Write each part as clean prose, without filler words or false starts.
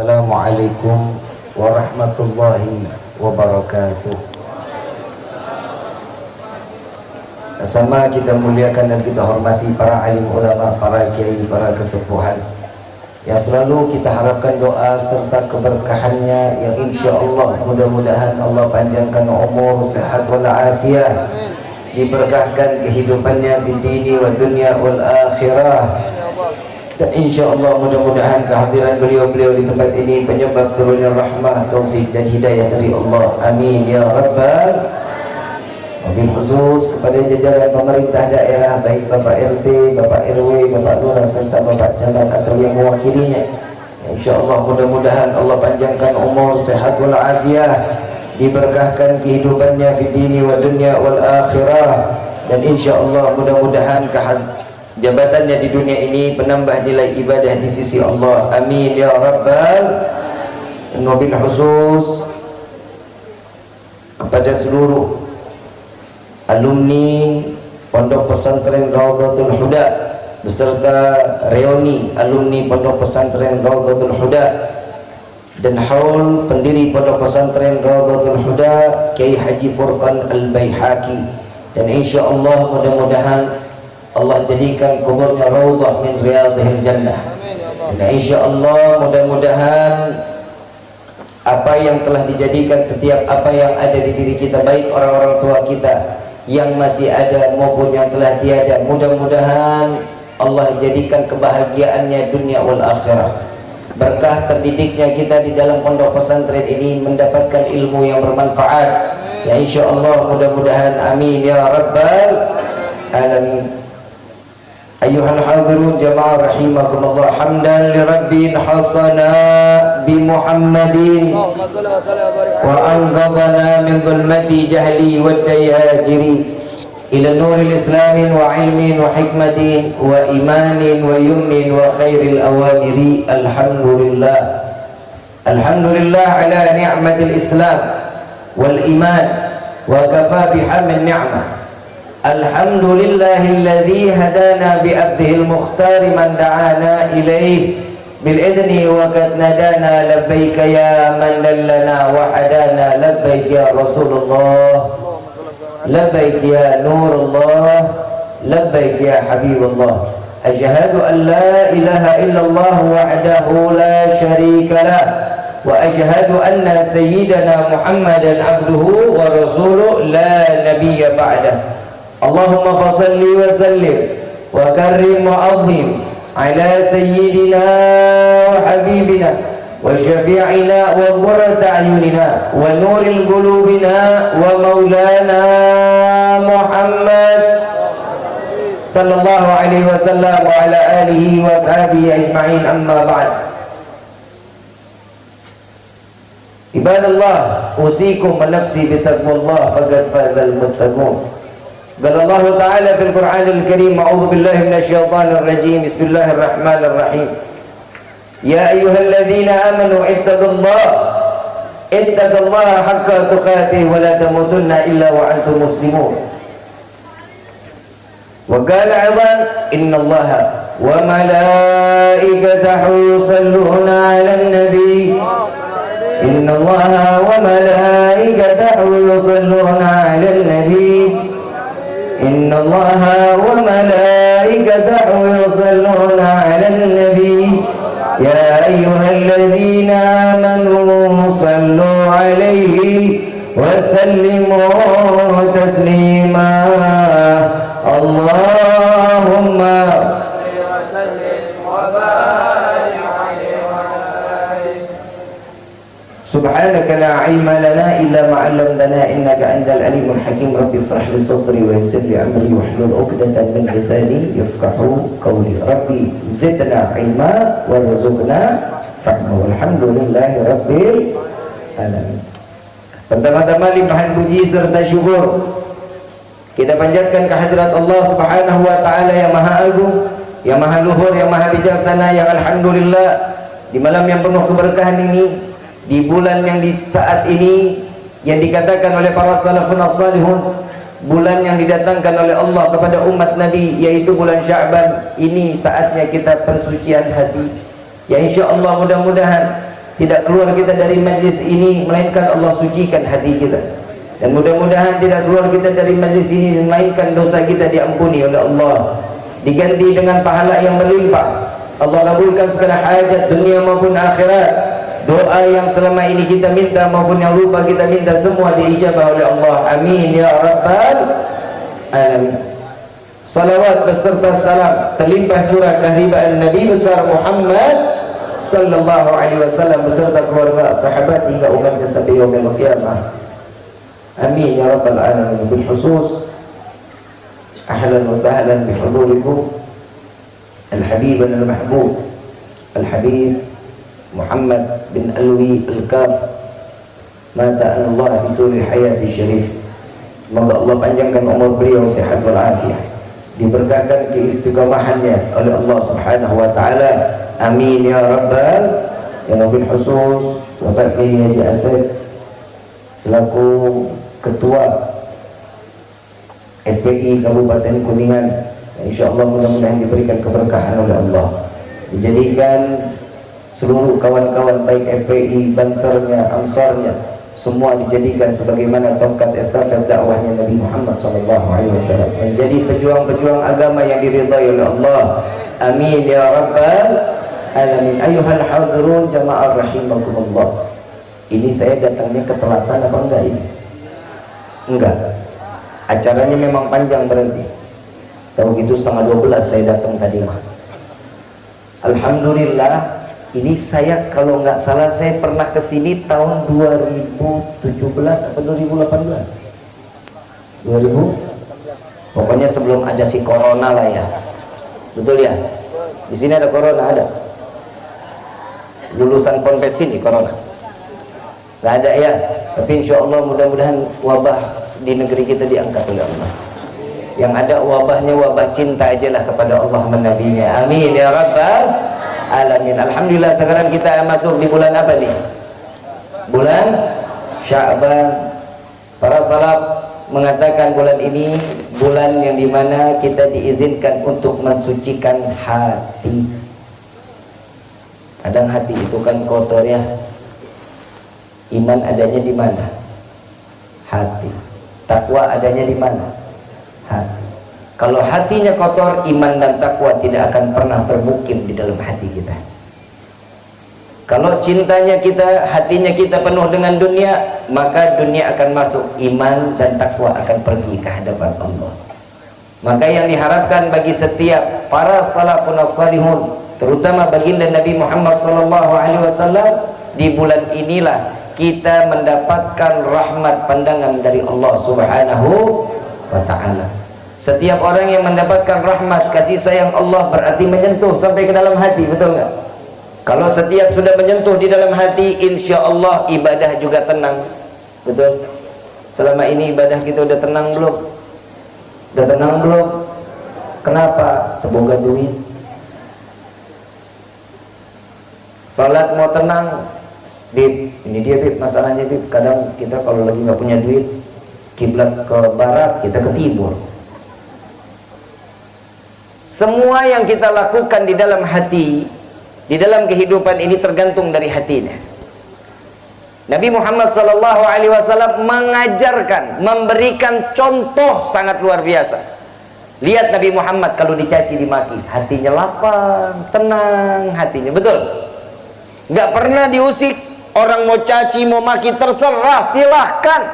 Assalamualaikum warahmatullahi wabarakatuh. Sama kita muliakan dan kita hormati para alim ulama, para kiai, para kesepuhan yang selalu kita harapkan doa serta keberkahannya, yang insya Allah mudah-mudahan Allah panjangkan umur, sehat wal afiat, diberkahkan kehidupannya di dini wa dunia wal akhirah. Dan insya Allah mudah-mudahan kehadiran beliau-beliau di tempat ini penyebab turunnya rahmah, taufik dan hidayah dari Allah. Amin ya rabbal. Wabil khusus kepada jajaran pemerintah daerah, baik Bapak RT, Bapak RW, Bapak Lurah serta Bapak Camat atau yang mewakilinya. Insya Allah mudah-mudahan Allah panjangkan umur, sehat wal afiat, diberkahkan kehidupannya di dini wa dunia wal akhirah, dan insya Allah mudah-mudahan jabatannya di dunia ini penambah nilai ibadah di sisi Allah. Amin ya rabbal. Wabil khusus kepada seluruh alumni Pondok Pesantren Raudhatul Huda beserta reuni alumni Pondok Pesantren Raudhatul Huda dan haul pendiri Pondok Pesantren Raudhatul Huda Kiai Haji Furqan Al-Baihaqi, dan insya Allah mudah-mudahan Allah jadikan kuburnya raudhah min riyadhil jannah. Dan insya Allah mudah-mudahan apa yang telah dijadikan, setiap apa yang ada di diri kita, baik orang-orang tua kita yang masih ada maupun yang telah tiada, mudah-mudahan Allah jadikan kebahagiaannya dunia wal akhirah. Berkah terdidiknya kita di dalam pondok pesantren ini mendapatkan ilmu yang bermanfaat, ya insya Allah mudah-mudahan. Amin ya rabbal alamin. Ayyuhal hadirun jamaah rahimakumullah, hamdan li rabbin hasana bi Muhammadin wa anqadhana min dhulmati jahli wad dayajiri ila nuril islamin wa ilmin wa hikmatin wa imanin wa yumnin wa khairil awamiri. Alhamdulillah, alhamdulillah ala ni'matil islam wal iman wa kafa bihamd ni'mah. Alhamdulillahilladzi hadana bi abdihil mukhtar man da'ana ilaih bil idni wa qad nadana labbaika ya man dallana wa hadana labbaik ya Rasulullah labbaik ya Nurullah labbaik ya Habibullah. Asyhadu an la ilaha illallah wahdahu la syarika lah wa asyhadu anna sayyidana Muhammadan abduhu wa rasuluh la nabiyya ba'dah. Allahumma fasalli wa sallim wa karrim wa azim ala sayyidina wa habibina wa syafi'ina wa qurrata a'yunina wa nuril qulubina wa maulana Muhammad sallallahu alaihi wasallam wa ala alihi wa sahbihi ajma'in. Amma ba'd. Ibadallah, usikum wa nafsi bi taqwallah faqad fazal muttaqun. قال الله تعالى في القرآن الكريم أعوذ بالله من الشيطان الرجيم بسم الله الرحمن الرحيم يا أيها الذين آمنوا اتقوا الله حق تقاته ولا تموتن إلا وأنتم مسلمون. وقال أيضا إن الله وملائكته يصلون على النبي إن الله وملائكته يصلون على النبي إن الله وملائكته يصلون على النبي يا أيها الذين آمنوا صلوا عليه وسلموا تسليما. اللهم Subhanaka la ilma lana illa ma 'allamtana innaka antal alimul hakim. Rabbi shrah li sadri wa yassir li amri wahlul 'uqdatam min lisani yafqahu qawli. Rabbi zidna ilma warzuqna fahma. Walhamdulillahi rabbil alamin. Pertama-tama limpahan puji serta syukur kita panjatkan kehadirat Allah Subhanahu wa taala yang maha agung, yang maha luhur, yang maha bijaksana, yang alhamdulillah di malam yang penuh keberkahan ini, di bulan yang di saat ini yang dikatakan oleh para salafun as-salihun, bulan yang didatangkan oleh Allah kepada umat Nabi, yaitu bulan Sya'ban. Ini saatnya kita pensucian hati, ya insya Allah mudah-mudahan tidak keluar kita dari majlis ini melainkan Allah sucikan hati kita. Dan mudah-mudahan tidak keluar kita dari majlis ini melainkan dosa kita diampuni oleh Allah, diganti dengan pahala yang berlimpah. Allah kabulkan segala hajat dunia maupun akhirat. Doa yang selama ini kita minta maupun yang lupa kita minta semua diijabah oleh Allah. Amin ya rabbal alamin. Salawat beserta salam terlimpah curah kehadiran Nabi besar Muhammad sallallahu alaihi wasallam beserta keluarga, sahabat hingga umatnya sampai yaumil qiyamah. Amin ya rabbal alamin. Bil khusus ahlan wa sahlan bi hudurikum al-habib al-mahbub al-habib Muhammad bin Alwi Al-Kaf, mata Allah bituli hayati syarif. Semoga Allah panjangkan umur beliau, sehat walafiat, diberkahkan keistiqomahannya oleh Allah Subhanahu wa taala. Amin ya rabbal. Yang bil khusus Bapak Kiai Haji Asep selaku ketua FPI Kabupaten Kuningan, insyaallah mudah-mudahan diberikan keberkahan oleh Allah, dijadikan seluruh kawan-kawan baik FPI, Bansarnya, Ansarnya semua dijadikan sebagaimana tongkat estafet dakwahnya Nabi Muhammad SAW, menjadi pejuang-pejuang agama yang diridhai oleh Allah. Amin ya rabbal alamin. Ayuhal hadirun jamaah rahimakumullah. Ini saya datangnya ketelatan apa enggak ini? Enggak. Acaranya memang panjang berhenti. Tahu gitu 11:30 saya datang tadi mah. Alhamdulillah. Ini saya kalau nggak salah saya pernah kesini tahun 2017 atau 2018. 2000. Pokoknya sebelum ada si corona lah ya. Betul ya? Di sini ada corona, ada. Lulusan ponpes ini corona. Nggak ada ya. Tapi insya Allah mudah-mudahan wabah di negeri kita diangkat oleh Allah. Yang ada wabahnya wabah cinta aja lah kepada Allah menabinya. Amin ya rabbal alamin. Alhamdulillah sekarang kita masuk di bulan apa nih? Bulan Sya'ban. Para salaf mengatakan bulan ini bulan yang dimana kita diizinkan untuk mensucikan hati. Kadang hati itu kan kotor ya. Iman adanya di mana? Hati. Takwa adanya di mana? Hati. Kalau hatinya kotor, iman dan takwa tidak akan pernah bermukim di dalam hati kita. Kalau cintanya kita, hatinya kita penuh dengan dunia, maka dunia akan masuk, iman dan takwa akan pergi ke hadapan Allah. Maka yang diharapkan bagi setiap para salafun as-salihun, terutama baginda Nabi Muhammad SAW, di bulan inilah kita mendapatkan rahmat pandangan dari Allah Subhanahu wa ta'ala. Setiap orang yang mendapatkan rahmat kasih sayang Allah berarti menyentuh sampai ke dalam hati, betul nggak? Kalau setiap sudah menyentuh di dalam hati, insya Allah ibadah juga tenang, betul? Selama ini ibadah kita udah tenang belum? Udah tenang belum? Kenapa? Terboga duit. Salat mau tenang, Bib, ini dia Bib, masalahnya Bib, kadang kita kalau lagi nggak punya duit, kiblat ke barat, kita ke timur. Semua yang kita lakukan di dalam hati, di dalam kehidupan ini tergantung dari hatinya. Nabi Muhammad SAW mengajarkan, memberikan contoh sangat luar biasa. Lihat Nabi Muhammad kalau dicaci dimaki, hatinya lapang, tenang hatinya, betul? Nggak pernah diusik. Orang mau caci, mau maki, terserah, silahkan.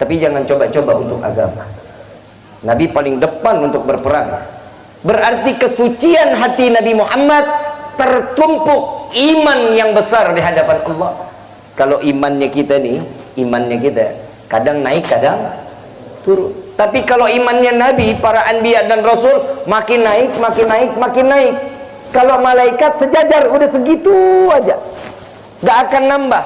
Tapi jangan coba-coba untuk agama. Nabi paling depan untuk berperang. Berarti kesucian hati Nabi Muhammad tertumpuk iman yang besar di hadapan Allah. Kalau imannya kita nih, imannya kita kadang naik, kadang turun. Tapi kalau imannya Nabi, para anbiya dan rasul, makin naik, makin naik, makin naik. Kalau malaikat sejajar, udah segitu aja, gak akan nambah.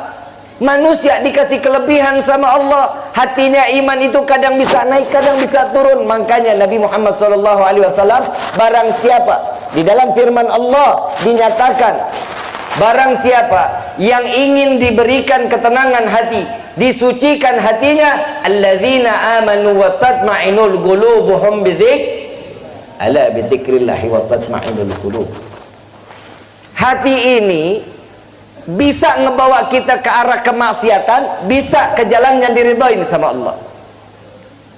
Manusia dikasih kelebihan sama Allah, hatinya iman itu kadang bisa naik, kadang bisa turun. Makanya Nabi Muhammad SAW, barang siapa, di dalam firman Allah dinyatakan, barang siapa yang ingin diberikan ketenangan hati, disucikan hatinya, alladzina amanu wa tatma'inul qulubuhum bidzikr, ala bidzikrillah wa tatma'inul qulub. Hati ini bisa ngebawa kita ke arah kemaksiatan, bisa ke jalan yang diridhoin sama Allah.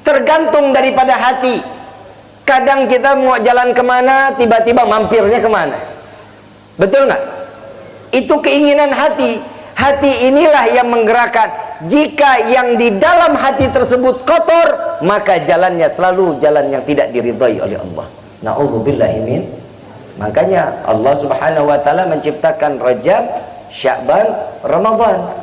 Tergantung daripada hati. Kadang kita mau jalan kemana, tiba-tiba mampirnya kemana. Betul nggak? Itu keinginan hati. Hati inilah yang menggerakkan. Jika yang di dalam hati tersebut kotor, maka jalannya selalu jalan yang tidak diridhai oleh Allah. Na'udzubillahi min. Makanya Allah Subhanahu wa taala menciptakan Rajab, Sya'ban, Ramadan.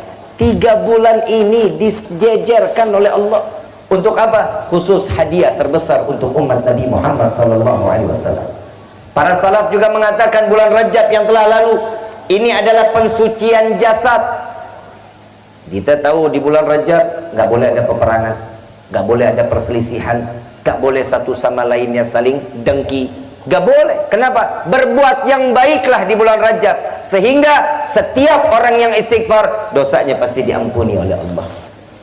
3 bulan ini dijejerkan oleh Allah. Untuk apa? Khusus hadiah terbesar untuk umat Nabi Muhammad sallallahu alaihi wasallam. Para salaf juga mengatakan bulan Rajab yang telah lalu ini adalah pensucian jasad. Kita tahu di bulan Rajab nggak boleh ada peperangan, nggak boleh ada perselisihan, nggak boleh satu sama lainnya saling dengki. Gak boleh. Kenapa? Berbuat yang baiklah di bulan Rajab, sehingga setiap orang yang istighfar dosanya pasti diampuni oleh Allah,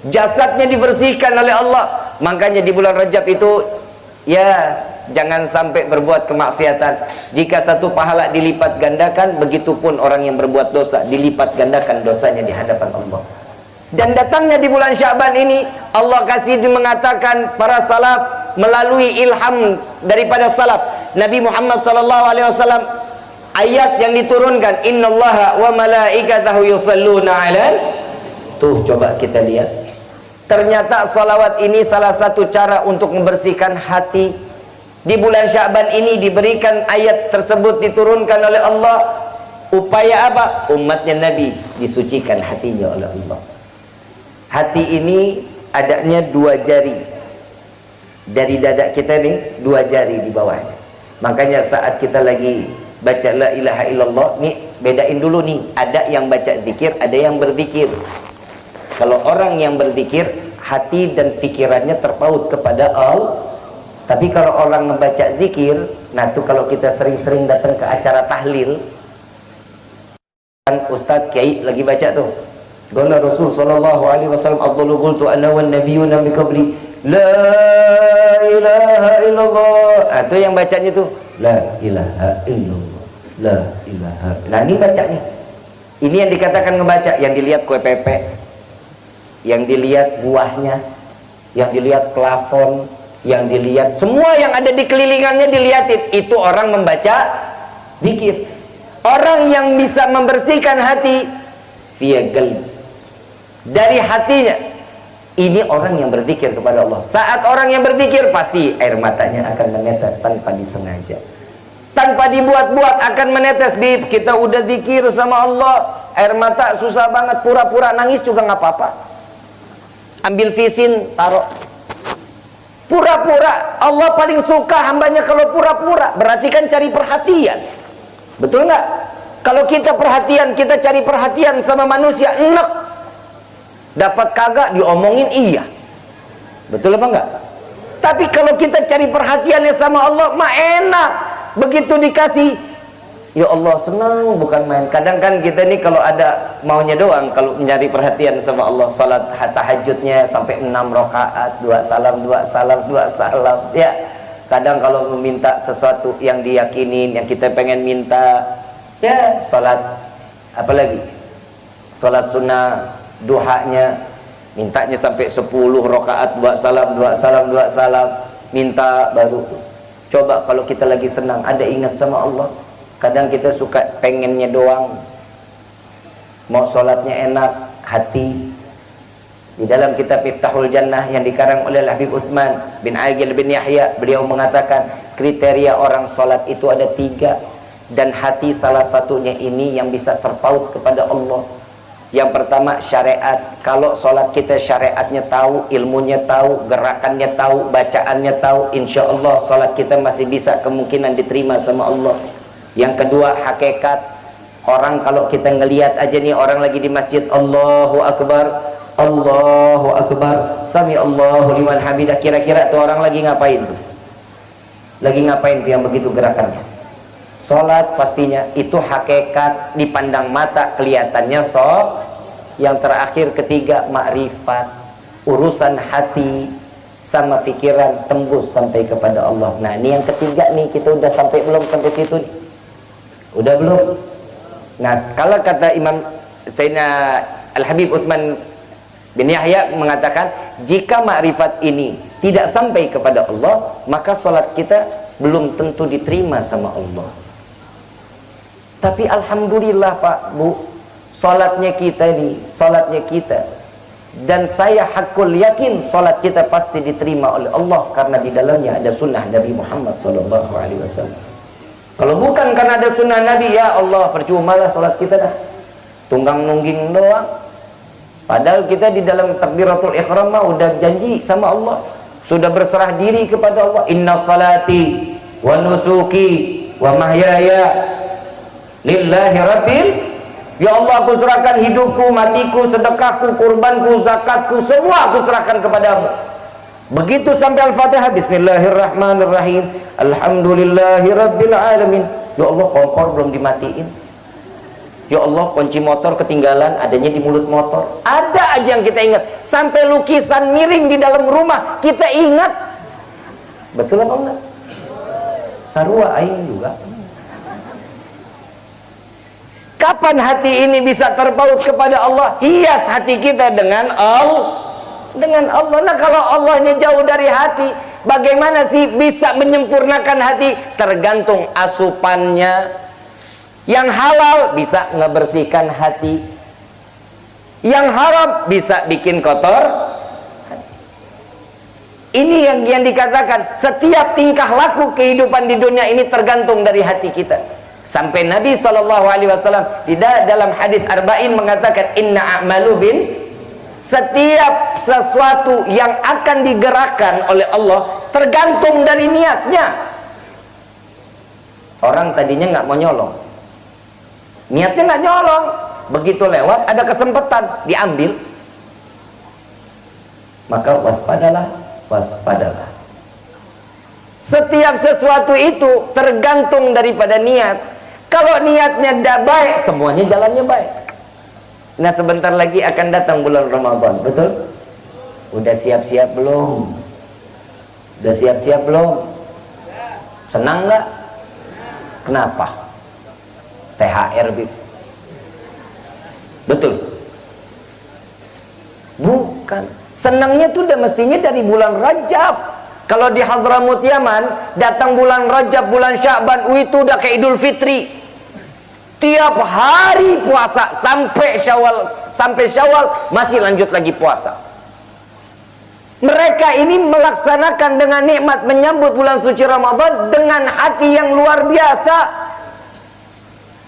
jasadnya dibersihkan oleh Allah. Makanya di bulan Rajab itu ya jangan sampai berbuat kemaksiatan. Jika satu pahala dilipat gandakan, begitupun orang yang berbuat dosa dilipat gandakan dosanya di hadapan Allah. Dan datangnya di bulan Sya'ban ini, Allah kasih mengatakan para salaf melalui ilham daripada salaf Nabi Muhammad SAW, ayat yang diturunkan, innallaha wa malaikatahu yusalluna 'alan. Tuh coba kita lihat. Ternyata salawat ini salah satu cara untuk membersihkan hati. Di bulan Sya'ban ini diberikan ayat tersebut diturunkan oleh Allah. Upaya apa? Umatnya Nabi disucikan hatinya oleh Allah. Hati ini adanya 2 jari. Dari dada kita nih 2 jari di bawahnya. Makanya saat kita lagi baca la ilaha illallah, nih bedain dulu nih, ada yang baca zikir, ada yang berzikir. Kalau orang yang berzikir, hati dan pikirannya terpaut kepada Allah. Tapi kalau orang membaca zikir, nah tuh kalau kita sering-sering datang ke acara tahlil, kan Ustadz Kiai lagi baca tuh, qala Rasul sallallahu alaihi wasallam afdalu qultu ana wan nabiyyuna min qabli la ilaha illallah. Itu yang bacanya tuh la ilaha illallah, la ilaha. Nah ini bacanya, ini yang dikatakan ngebaca. Yang dilihat kue pepe, yang dilihat buahnya, yang dilihat plafon, yang dilihat semua yang ada di kelilingannya dilihatin. Itu orang membaca zikir. Orang yang bisa membersihkan hati via qalb, dari hatinya. Ini orang yang berzikir kepada Allah. Saat orang yang berzikir, pasti air matanya akan menetes tanpa disengaja, tanpa dibuat-buat akan menetes. Bib, kita udah zikir sama Allah, air mata susah banget, pura-pura nangis juga nggak apa-apa. Ambil visin, taruh. Pura-pura. Allah paling suka hambanya kalau pura-pura. Berarti kan cari perhatian. Betul nggak? Kalau kita perhatian, kita cari perhatian sama manusia, enak. Dapat kagak diomongin iya. Betul apa enggak? Tapi kalau kita cari perhatiannya sama Allah, mah enak. Begitu dikasih, ya Allah senang bukan main. Kadang kan kita nih kalau ada maunya doang, kalau mencari perhatian sama Allah, salat tahajudnya sampai 6 rakaat, 2 salam, 2 salam, 2 salam. Ya, kadang kalau meminta sesuatu yang diyakinin, yang kita pengen minta, ya salat, apalagi salat sunnah, duhanya mintanya sampai 10 rakaat, 2 salam, 2 salam, 2 salam, minta baru. Coba kalau kita lagi senang, ada ingat sama Allah. Kadang kita suka pengennya doang, mau sholatnya enak, hati. Di dalam kitab Miftahul Jannah yang dikarang oleh Habib Utsman bin Aqil bin Yahya, beliau mengatakan kriteria orang sholat itu ada 3, dan hati salah satunya ini yang bisa terpaut kepada Allah. Yang pertama syariat. Kalau sholat kita syariatnya tahu, ilmunya tahu, gerakannya tahu, bacaannya tahu, insya Allah sholat kita masih bisa kemungkinan diterima sama Allah. Yang kedua hakikat. Orang kalau kita ngelihat aja nih orang lagi di masjid, Allahu Akbar, Allahu Akbar, Sami Allahu liman hamidah, kira-kira tuh orang lagi ngapain tuh? Lagi ngapain tuh yang begitu gerakannya? Sholat pastinya. Itu hakikat, dipandang mata kelihatannya Yang terakhir ketiga makrifat, urusan hati sama pikiran tembus sampai kepada Allah. Nah ini yang ketiga nih, kita udah sampai belum sampai situ nih? Udah belum? Nah kalau kata Imam Sayyidina Al-Habib Utsman bin Yahya mengatakan, jika makrifat ini tidak sampai kepada Allah, maka salat kita belum tentu diterima sama Allah. Tapi alhamdulillah Pak Bu, salatnya kita dan saya hakul yakin salat kita pasti diterima oleh Allah karena di dalamnya ada sunnah Nabi Muhammad SAW. Kalau bukan karena ada sunnah Nabi, ya Allah, percumalah salat kita dah, tunggang nungging doang. Padahal kita di dalam takbiratul ihram mah udah janji sama Allah, sudah berserah diri kepada Allah. Inna salati wa nusuki wa mahyaya lillahi rabbil. Ya Allah, aku serahkan hidupku, matiku, sedekahku, kurbanku, zakatku, semua aku serahkan kepadamu. Begitu sampai Al-Fatihah, Bismillahirrahmanirrahim, Alhamdulillahi rabbil alamin. Ya Allah, kompor belum dimatiin. Ya Allah, kunci motor ketinggalan, adanya di mulut motor. Ada aja yang kita ingat. Sampai lukisan miring di dalam rumah kita ingat. Betul apa enggak? Sarua aing juga. Kapan hati ini bisa terpaut kepada Allah? Hias hati kita dengan Allah. Nah, kalau Allahnya jauh dari hati, bagaimana sih bisa menyempurnakan hati? Tergantung asupannya. Yang halal bisa ngebersihkan hati, yang haram bisa bikin kotor. Ini yang dikatakan, setiap tingkah laku kehidupan di dunia ini tergantung dari hati kita. Sampai Nabi SAW di dalam hadis Arba'in mengatakan, inna a'malu bin, setiap sesuatu yang akan digerakkan oleh Allah tergantung dari niatnya. Orang tadinya nggak mau nyolong, niatnya nggak nyolong, begitu lewat ada kesempatan diambil, maka waspadalah. Setiap sesuatu itu tergantung daripada niat. Kalau niatnya tidak baik, semuanya jalannya baik. Nah, sebentar lagi akan datang bulan Ramadan, betul? Udah siap-siap belum? Udah siap-siap belum? Senang nggak? Kenapa? THR, Bib. Betul? Bukan. Senangnya tuh udah mestinya dari bulan Rajab. Kalau di Hadramut Yaman, datang bulan Rajab, bulan Sya'ban, itu udah kayak Idul Fitri. Tiap hari puasa sampai Syawal masih lanjut lagi puasa. Mereka ini melaksanakan dengan nikmat menyambut bulan suci Ramadan dengan hati yang luar biasa.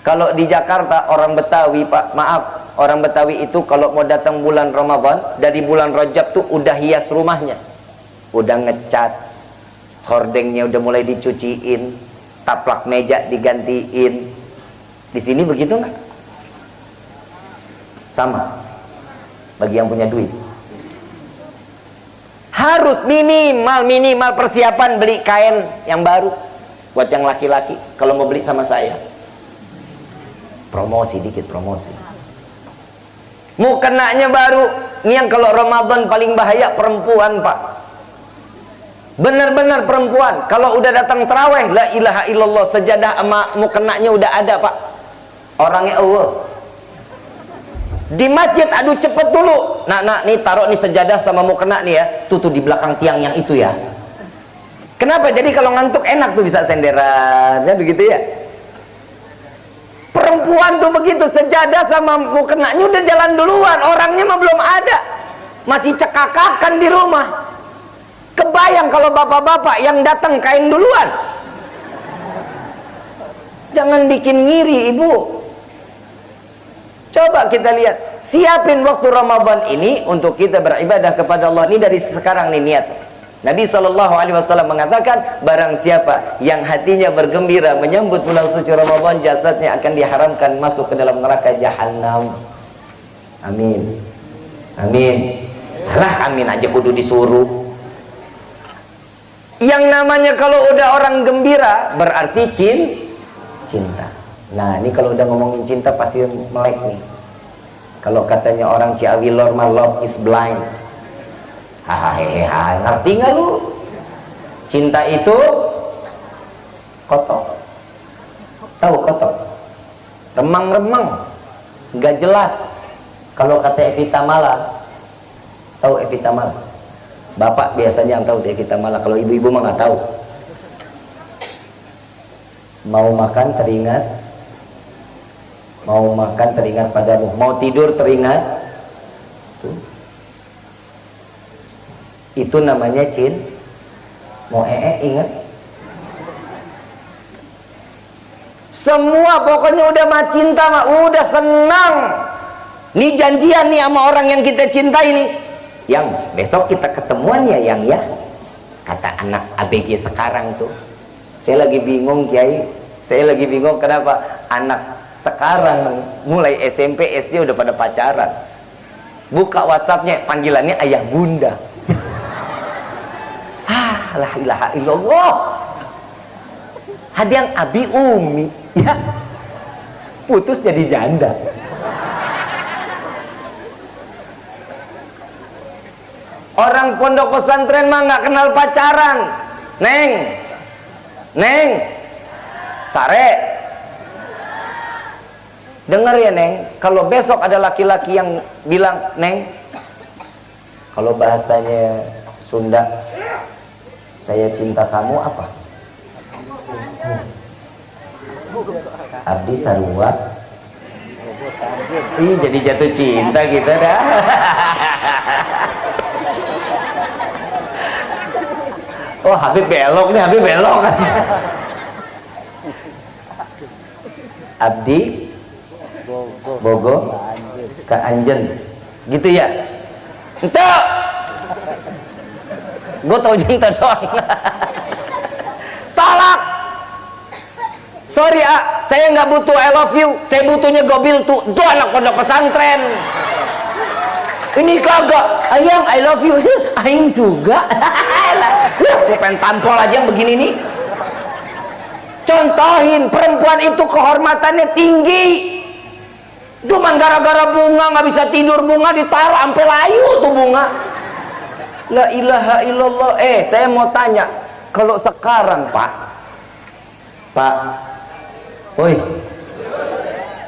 Kalau di Jakarta orang Betawi, Pak, maaf, orang Betawi itu kalau mau datang bulan Ramadan, dari bulan Rajab tuh udah hias rumahnya, udah ngecat, hordengnya udah mulai dicuciin, taplak meja digantiin. Di sini begitu nggak? Sama bagi yang punya duit. Harus minimal persiapan beli kain yang baru buat yang laki-laki kalau mau beli sama saya. Promosi dikit, promosi. Mukenanya baru. Ini yang kalau Ramadan paling bahaya perempuan, Pak. Benar-benar perempuan. Kalau udah datang taraweh, la ilaha illallah, sejadah sama mukenanya udah ada, Pak. Orangnya di masjid, aduh cepet dulu. Nak, nih taruh nih sejadah sama mukena nih ya. Tuh di belakang tiang yang itu ya. Kenapa? Jadi kalau ngantuk enak tuh bisa senderan, ya begitu ya. Perempuan tuh begitu, sejadah sama mukenanya udah jalan duluan, orangnya mah belum ada, masih cekakakan di rumah. Kebayang kalau bapak-bapak yang datang kain duluan. Jangan bikin ngiri, ibu. Coba kita lihat, siapin waktu Ramadan ini untuk kita beribadah kepada Allah. Ini dari sekarang nih niat. Nabi SAW mengatakan, barang siapa yang hatinya bergembira menyambut bulan suci Ramadan, jasadnya akan diharamkan masuk ke dalam neraka jahanam. Amin. Amin. Alah, amin aja kudu disuruh. Yang namanya kalau udah orang gembira berarti cinta. Nah, ini kalau udah ngomongin cinta pasti melek nih. Kalau katanya orang Ciawi Lor mah love is blind. Hahaha, ngerti nggak lu? Cinta itu kotor. Tahu kotor? Remang-remang. nggak jelas. Kalau kata Evita Mala, tahu Evita Mala? Bapak biasanya yang tahu Evita Mala, kalau ibu-ibu mah nggak tahu. Mau makan teringat, mau makan teringat padamu, mau tidur teringat. Tuh. Itu namanya mau ingat. Semua pokoknya udah mah cinta mah udah senang. Nih janjian nih sama orang yang kita cintai nih. Yang besok kita ketemuan ya yang ya. Kata anak ABG sekarang tuh. Saya lagi bingung Kiai. Saya lagi bingung kenapa anak sekarang mulai SMP SD udah pada pacaran. Buka WhatsAppnya panggilannya ayah bunda. La ilaha illallah. Ada yang abi umi ya, putus jadi janda. Orang pondok pesantren mah nggak kenal pacaran. Neng sare, dengar ya Neng, kalau besok ada laki-laki yang bilang Neng, kalau bahasanya Sunda, saya cinta kamu apa? Abdi sarua. Ih, jadi jatuh cinta kita dah. Oh, Habib belok nih, Habib belok. Abdi Bogo ke Anjen. Gitu ya? Entuk. Gue tau cinta doang. Tolak. Sorry saya nggak butuh I love you, saya butuhnya gobil tuh. Itu anak pondok pesantren. Ini kagak, ayang I love you, aing juga. Gue pengen tampol aja yang begini nih. Contohin, perempuan itu kehormatannya tinggi. Cuman gara-gara bunga nggak bisa tidur, bunga ditaruh sampai layu tuh bunga. La ilaha illallah. Saya mau tanya, kalau sekarang Pak, woi,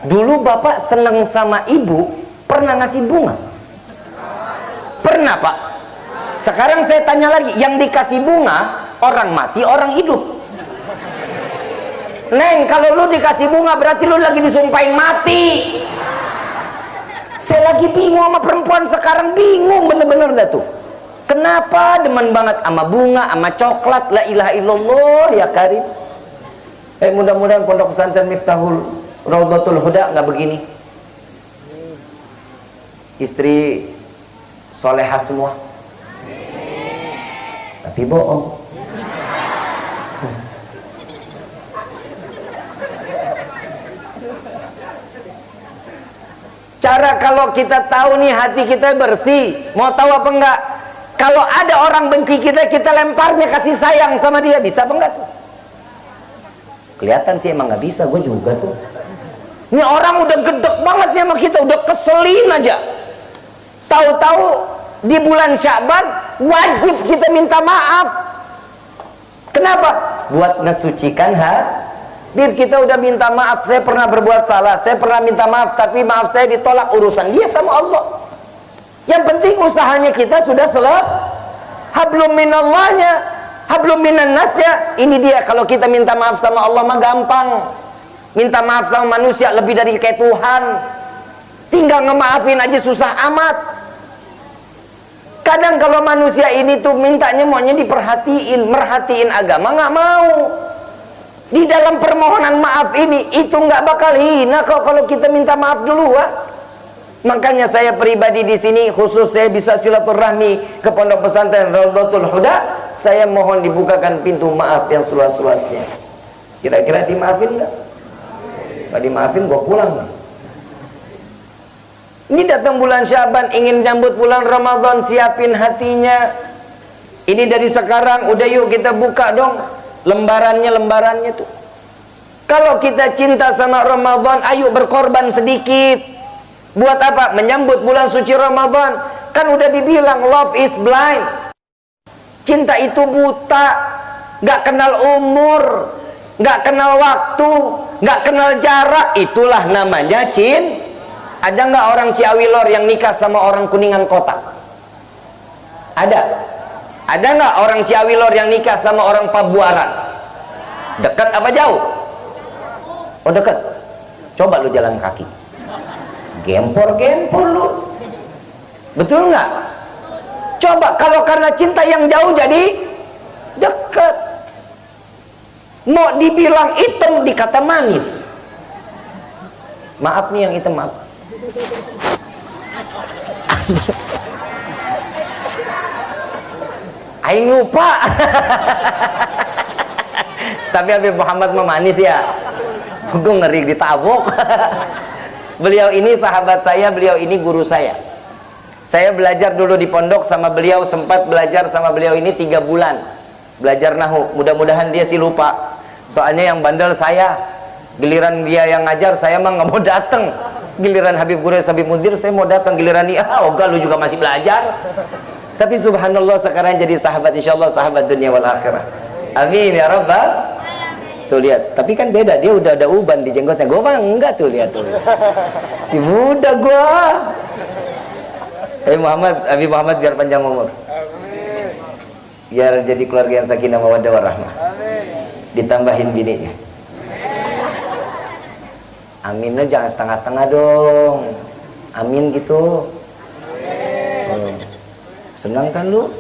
dulu Bapak seneng sama ibu, pernah ngasih bunga? Pernah Pak? Sekarang saya tanya lagi, yang dikasih bunga, orang mati, orang hidup? Neng, kalau lu dikasih bunga, berarti lu lagi disumpahin mati. Saya lagi bingung sama perempuan sekarang, bingung bener-bener dah tuh. Kenapa demen banget sama bunga, sama coklat, la ilaha illallah ya karim. Mudah-mudahan pondok pesantren Miftahul Raudhatul Huda nggak begini. Istri solehah semua, tapi bohong. Cara kalau kita tahu nih hati kita bersih, mau tahu apa enggak? Kalau ada orang benci kita, kita lemparnya kasih sayang sama dia, bisa apa enggak tuh? Kelihatan sih emang nggak bisa, gue juga tuh. Ini orang udah gedek banget nih sama kita, udah keselin aja. Tahu-tahu di bulan Sya'ban wajib kita minta maaf. Kenapa? Buat ngesucikan hati. Biar kita udah minta maaf, saya pernah berbuat salah, saya pernah minta maaf, tapi maaf saya ditolak, urusan dia sama Allah. Yang penting usahanya kita sudah selesai. Hablum minallahnya, hablum minan nasnya. Ini dia, kalau kita minta maaf sama Allah mah gampang. Minta maaf sama manusia lebih dari kayak Tuhan. Tinggal ngemaafin aja susah amat. Kadang kalau manusia ini tuh mintanya maunya diperhatiin, merhatiin agama nggak mau. Di dalam permohonan maaf ini itu nggak bakal hina kok kalau kita minta maaf dulu, Makanya saya pribadi di sini khusus saya bisa silaturahmi ke pondok pesantren Raudhatul Huda, saya mohon dibukakan pintu maaf yang seluas-luasnya. Kira-kira dimaafin nggak? Kalau dimaafin gua pulang. Ini datang bulan Sya'ban, ingin nyambut bulan Ramadan, siapin hatinya. Ini dari sekarang udah yuk kita buka dong lembarannya tuh. Kalau kita cinta sama Ramadan, ayo berkorban sedikit. Buat apa? Menyambut bulan suci Ramadan. Kan udah dibilang love is blind. Cinta itu buta, gak kenal umur, gak kenal waktu, gak kenal jarak. Itulah namanya cinta. Ada nggak orang Ciawi Lor yang nikah sama orang Kuningan Kota? Ada. Ada nggak orang Ciawi Lor yang nikah sama orang Pabuaran? Dekat apa jauh? Oh dekat. Coba lu jalan kaki. Gempor-gempor lu. Betul nggak? Coba kalau karena cinta yang jauh jadi dekat. Mau dibilang hitam dikata manis. Maaf nih yang hitam, maaf. Aing lupa. Tapi Habib Muhammad memanis ya. Gue ngeri ditabok. Beliau ini sahabat saya, beliau ini guru saya. Saya belajar dulu di pondok sama beliau, sempat belajar sama beliau ini 3 bulan. Belajar nahu. Mudah-mudahan dia sih lupa. Soalnya yang bandel saya. Giliran dia yang ngajar, saya mah nggak mau dateng. Giliran Habib Guru Habib Mudir, saya mau datang. Giliran dia, oga lu juga masih belajar. Tapi subhanallah sekarang jadi sahabat, insyaallah sahabat dunia wal akhirah. Amin ya rabbal. Tuh lihat, tapi kan beda, dia udah ada uban di jenggotnya. Gue mah enggak, tuh lihat tuh. Si muda gua. Muhammad, Habib Muhammad biar panjang umur. Biar jadi keluarga yang sakinah mawaddah warahmah. Ditambahin bininya. Aminnya jangan setengah-setengah dong. Amin gitu. Senang kan lu?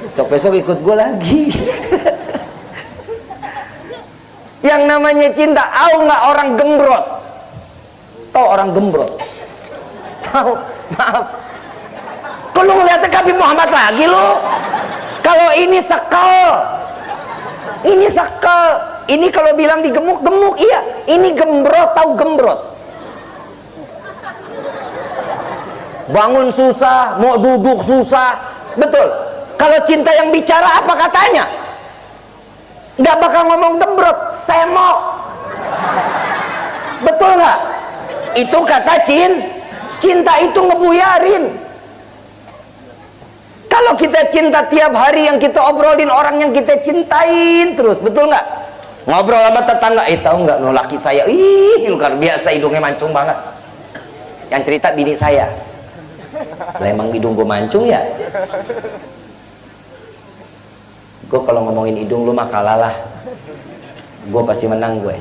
Besok-besok ikut gue lagi. Yang namanya cinta, tahu nggak orang gembrot? Tahu orang gembrot? Tahu? Maaf. Kok lu ngeliatnya Habib Muhammad lagi lu? Kalau ini sekal. Ini sekal. Ini kalau bilang digemuk-gemuk, iya. Ini gembrot, tahu gembrot? Bangun susah, mau duduk susah. Betul. Kalau cinta yang bicara apa katanya? Nggak bakal ngomong gembrot, semok. Betul nggak? Itu kata cinta itu ngebuyarin. Kalau kita cinta tiap hari yang kita obrolin orang yang kita cintain terus, betul nggak? Ngobrol sama tetangga, tahu nggak no laki saya, luar biasa hidungnya mancung banget. Yang cerita bini saya. Lah emang hidung gue mancung ya? Gue kalau ngomongin hidung lu mah kalah lah. Gue pasti menang gue.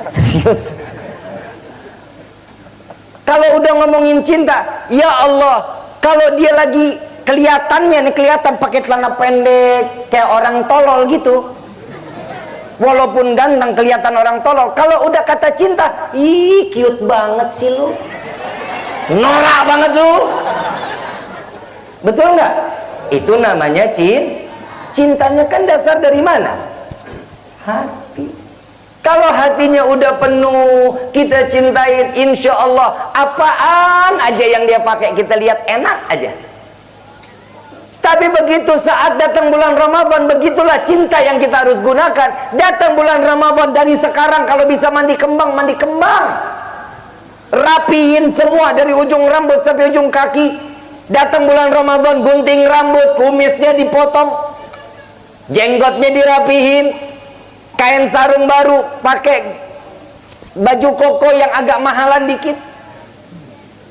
Serius. Kalau udah ngomongin cinta, ya Allah, kalau dia lagi kelihatannya nih, kelihatan pakai celana pendek kayak orang tolol gitu, walaupun ganteng kelihatan orang tolol. Kalau udah kata cinta, cute banget sih lu, norak banget lu. Betul nggak? Itu namanya cintanya kan dasar dari mana? Hati. Kalau hatinya udah penuh, kita cintain, insya Allah apaan aja yang dia pakai kita lihat enak aja. Tapi begitu saat datang bulan Ramadan, begitulah cinta yang kita harus gunakan. Datang bulan Ramadan, dari sekarang kalau bisa mandi kembang, mandi kembang. Rapihin semua dari ujung rambut sampai ujung kaki. Datang bulan Ramadan, gunting rambut, kumisnya dipotong, jenggotnya dirapihin, kain sarung baru, pakai baju koko yang agak mahalan dikit.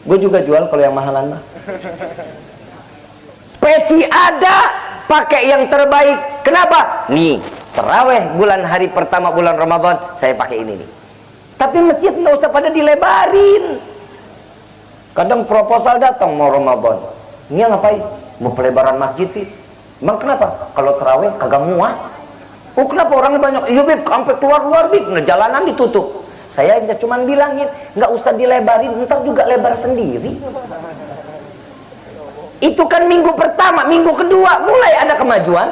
Gue juga jual kalau yang mahalan mah. Peci ada, pakai yang terbaik. Kenapa? Nih, terawih bulan hari pertama bulan Ramadan, saya pakai ini nih. Tapi masjid nggak usah pada dilebarin. Kadang proposal datang mau Ramadan. Ini ngapain? Mau pelebaran masjid sih. Emang kenapa? Kalau terawih kagak muat. Oh kenapa orangnya banyak? Iya Bib, sampai keluar-luar Bib, nah, jalanan ditutup. Saya cuma bilangin, nggak usah dilebarin, ntar juga lebar sendiri. Itu kan minggu pertama, minggu kedua mulai ada kemajuan.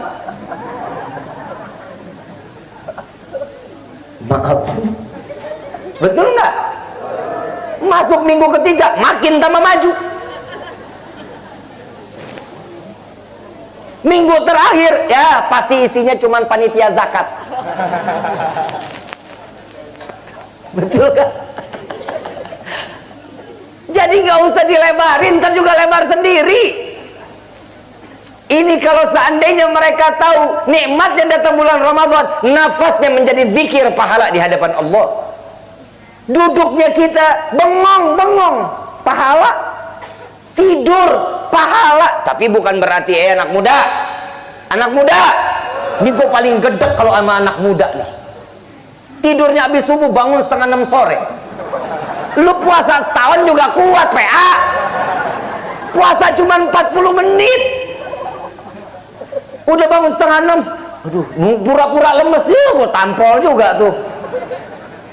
Maaf, betul nggak? Masuk minggu ketiga, makin tambah maju. Minggu terakhir, ya pasti isinya cuma panitia zakat. Betul kan? Jadi nggak usah dilebarin, ntar juga lebar sendiri. Ini kalau seandainya mereka tahu nikmatnya datang bulan Ramadan, nafasnya menjadi zikir pahala di hadapan Allah. Duduknya kita bengong-bengong, pahala. Tidur, pahala. Tapi bukan berarti anak muda. Anak muda, ini gue paling gedek kalau sama anak muda nih. Tidurnya habis subuh, bangun setengah 6 sore. Lu puasa setahun juga kuat, PA. Puasa cuma 40 menit. Udah bangun setengah 6. Aduh, pura-pura lemes ya, gue tampol juga tuh.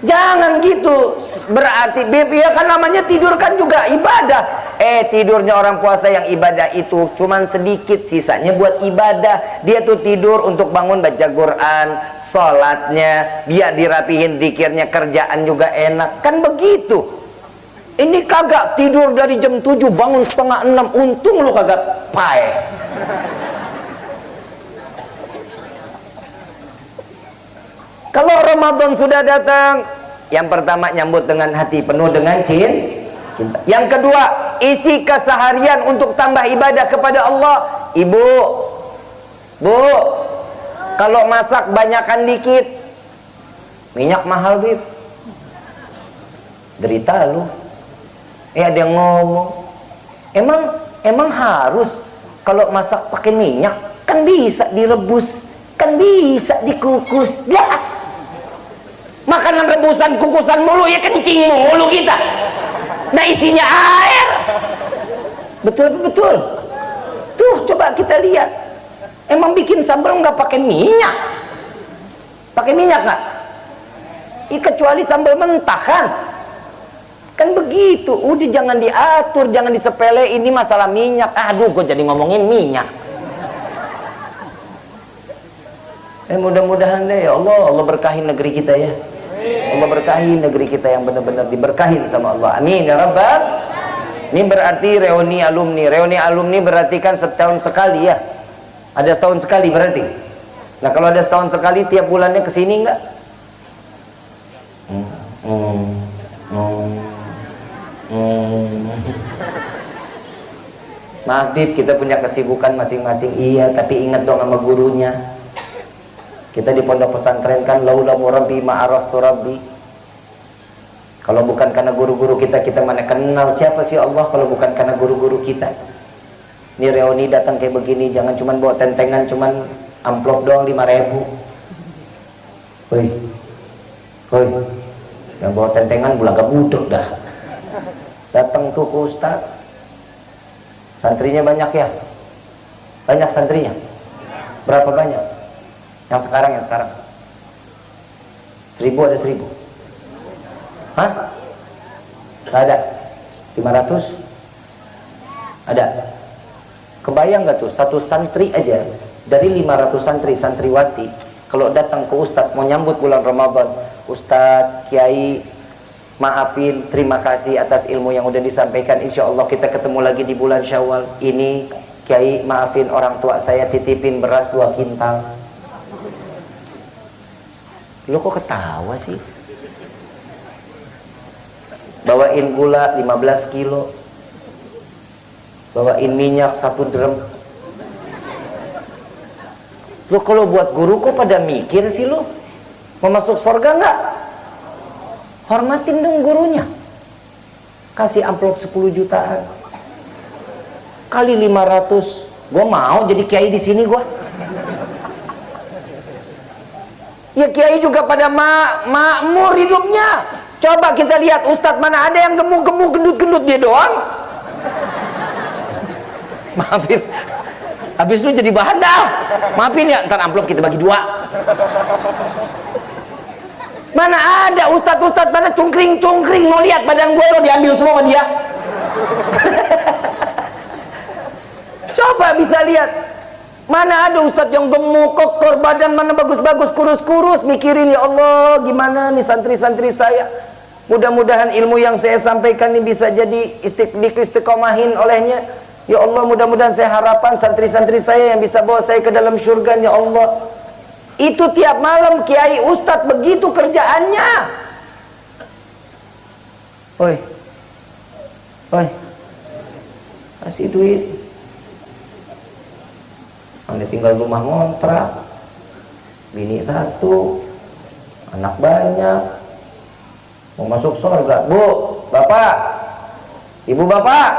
Jangan gitu. Berarti ya kan namanya tidur kan juga ibadah. Tidurnya orang puasa yang ibadah itu cuman sedikit, sisanya buat ibadah. Dia tuh tidur untuk bangun baca Quran, sholatnya, biar dirapihin dikirnya, kerjaan juga enak. Kan begitu. Ini kagak, tidur dari jam 7 bangun setengah 6. Untung lu kagak pae. Kalau Ramadan sudah datang, yang pertama nyambut dengan hati penuh dengan cinta. Yang kedua, isi keseharian untuk tambah ibadah kepada Allah. Ibu, Bu, kalau masak banyakan dikit. Minyak mahal, Bib. Derita lu. Ada yang ngomong, emang harus kalau masak pakai minyak? Kan bisa direbus, kan bisa dikukus. Lah, makanan rebusan kukusan mulu ya, kencing mulu kita. Nah isinya air. Betul. Tuh coba kita lihat. Emang bikin sambal nggak pakai minyak? Pakai minyak nggak? Kecuali sambal mentah kan? Kan begitu. Udah jangan diatur, jangan disepele. Ini masalah minyak. Aduh, gue jadi ngomongin minyak. Mudah-mudahan deh ya Allah berkahi negeri kita ya. Allah berkahi negeri kita yang benar-benar diberkahin sama Allah. Amin ya Rabbal. Ini berarti reuni alumni. Reuni alumni berarti kan setahun sekali ya. Ada setahun sekali berarti. Nah kalau ada setahun sekali, tiap bulannya kesini enggak? Maaf Bib, kita punya kesibukan masing-masing. Iya, tapi ingat dong sama gurunya. Kita di pondok pesantren kan laula murabbi ma'araftu rabbi. Kalau bukan karena guru-guru kita, kita mana kenal siapa sih Allah kalau bukan karena guru-guru kita. Ini reuni datang kayak begini, jangan cuman bawa tentengan, cuman amplop doang 5.000. Hoi, yang bawa tentengan bulaga budek dah. Datang tuh ke Ustaz. Santrinya banyak ya? Banyak santrinya? Berapa banyak? Yang sekarang 1000 ada 1000? Hah? Gak ada? 500? Ada? Kebayang gak tuh satu santri aja dari 500 santri, santriwati kalau datang ke Ustadz mau nyambut bulan Ramadan, Ustadz, Kiai, maafin, terima kasih atas ilmu yang udah disampaikan, insya Allah kita ketemu lagi di bulan Syawal ini. Kiai, maafin orang tua saya titipin beras 2 kintal. Lo kok ketawa sih? Bawain gula 15 kilo, bawain minyak 1 drum. Lo kalau buat guru kok pada mikir sih lo? Mau masuk surga nggak? Hormatin dong gurunya. Kasih amplop 10 jutaan kali 500. Gue mau jadi kiai di sini gue. Ya kiai juga pada makmur hidupnya. Coba kita lihat ustadz mana ada yang gemuk-gemuk, gendut-gendut, dia doang. Maafin, habis lu jadi bahan dah. Maafin ya, ntar amplop kita bagi 2. Mana ada ustadz-ustadz mana cungkring-cungkring. Mau lihat badan gue lo diambil semua sama dia. Coba bisa lihat. Mana ada ustadz yang gemuk, kokor, badan mana bagus-bagus, kurus-kurus, mikirin ya Allah gimana nih santri-santri saya. Mudah-mudahan ilmu yang saya sampaikan ini bisa jadi istiqomahin olehnya. Ya Allah, mudah-mudahan saya harapan santri-santri saya yang bisa bawa saya ke dalam surga ya Allah. Itu tiap malam kiai ustadz begitu kerjaannya. Oi, kasih duit. Anda tinggal rumah ngontrak, bini 1, anak banyak. mau masuk surga. Bu, bapak, ibu bapak,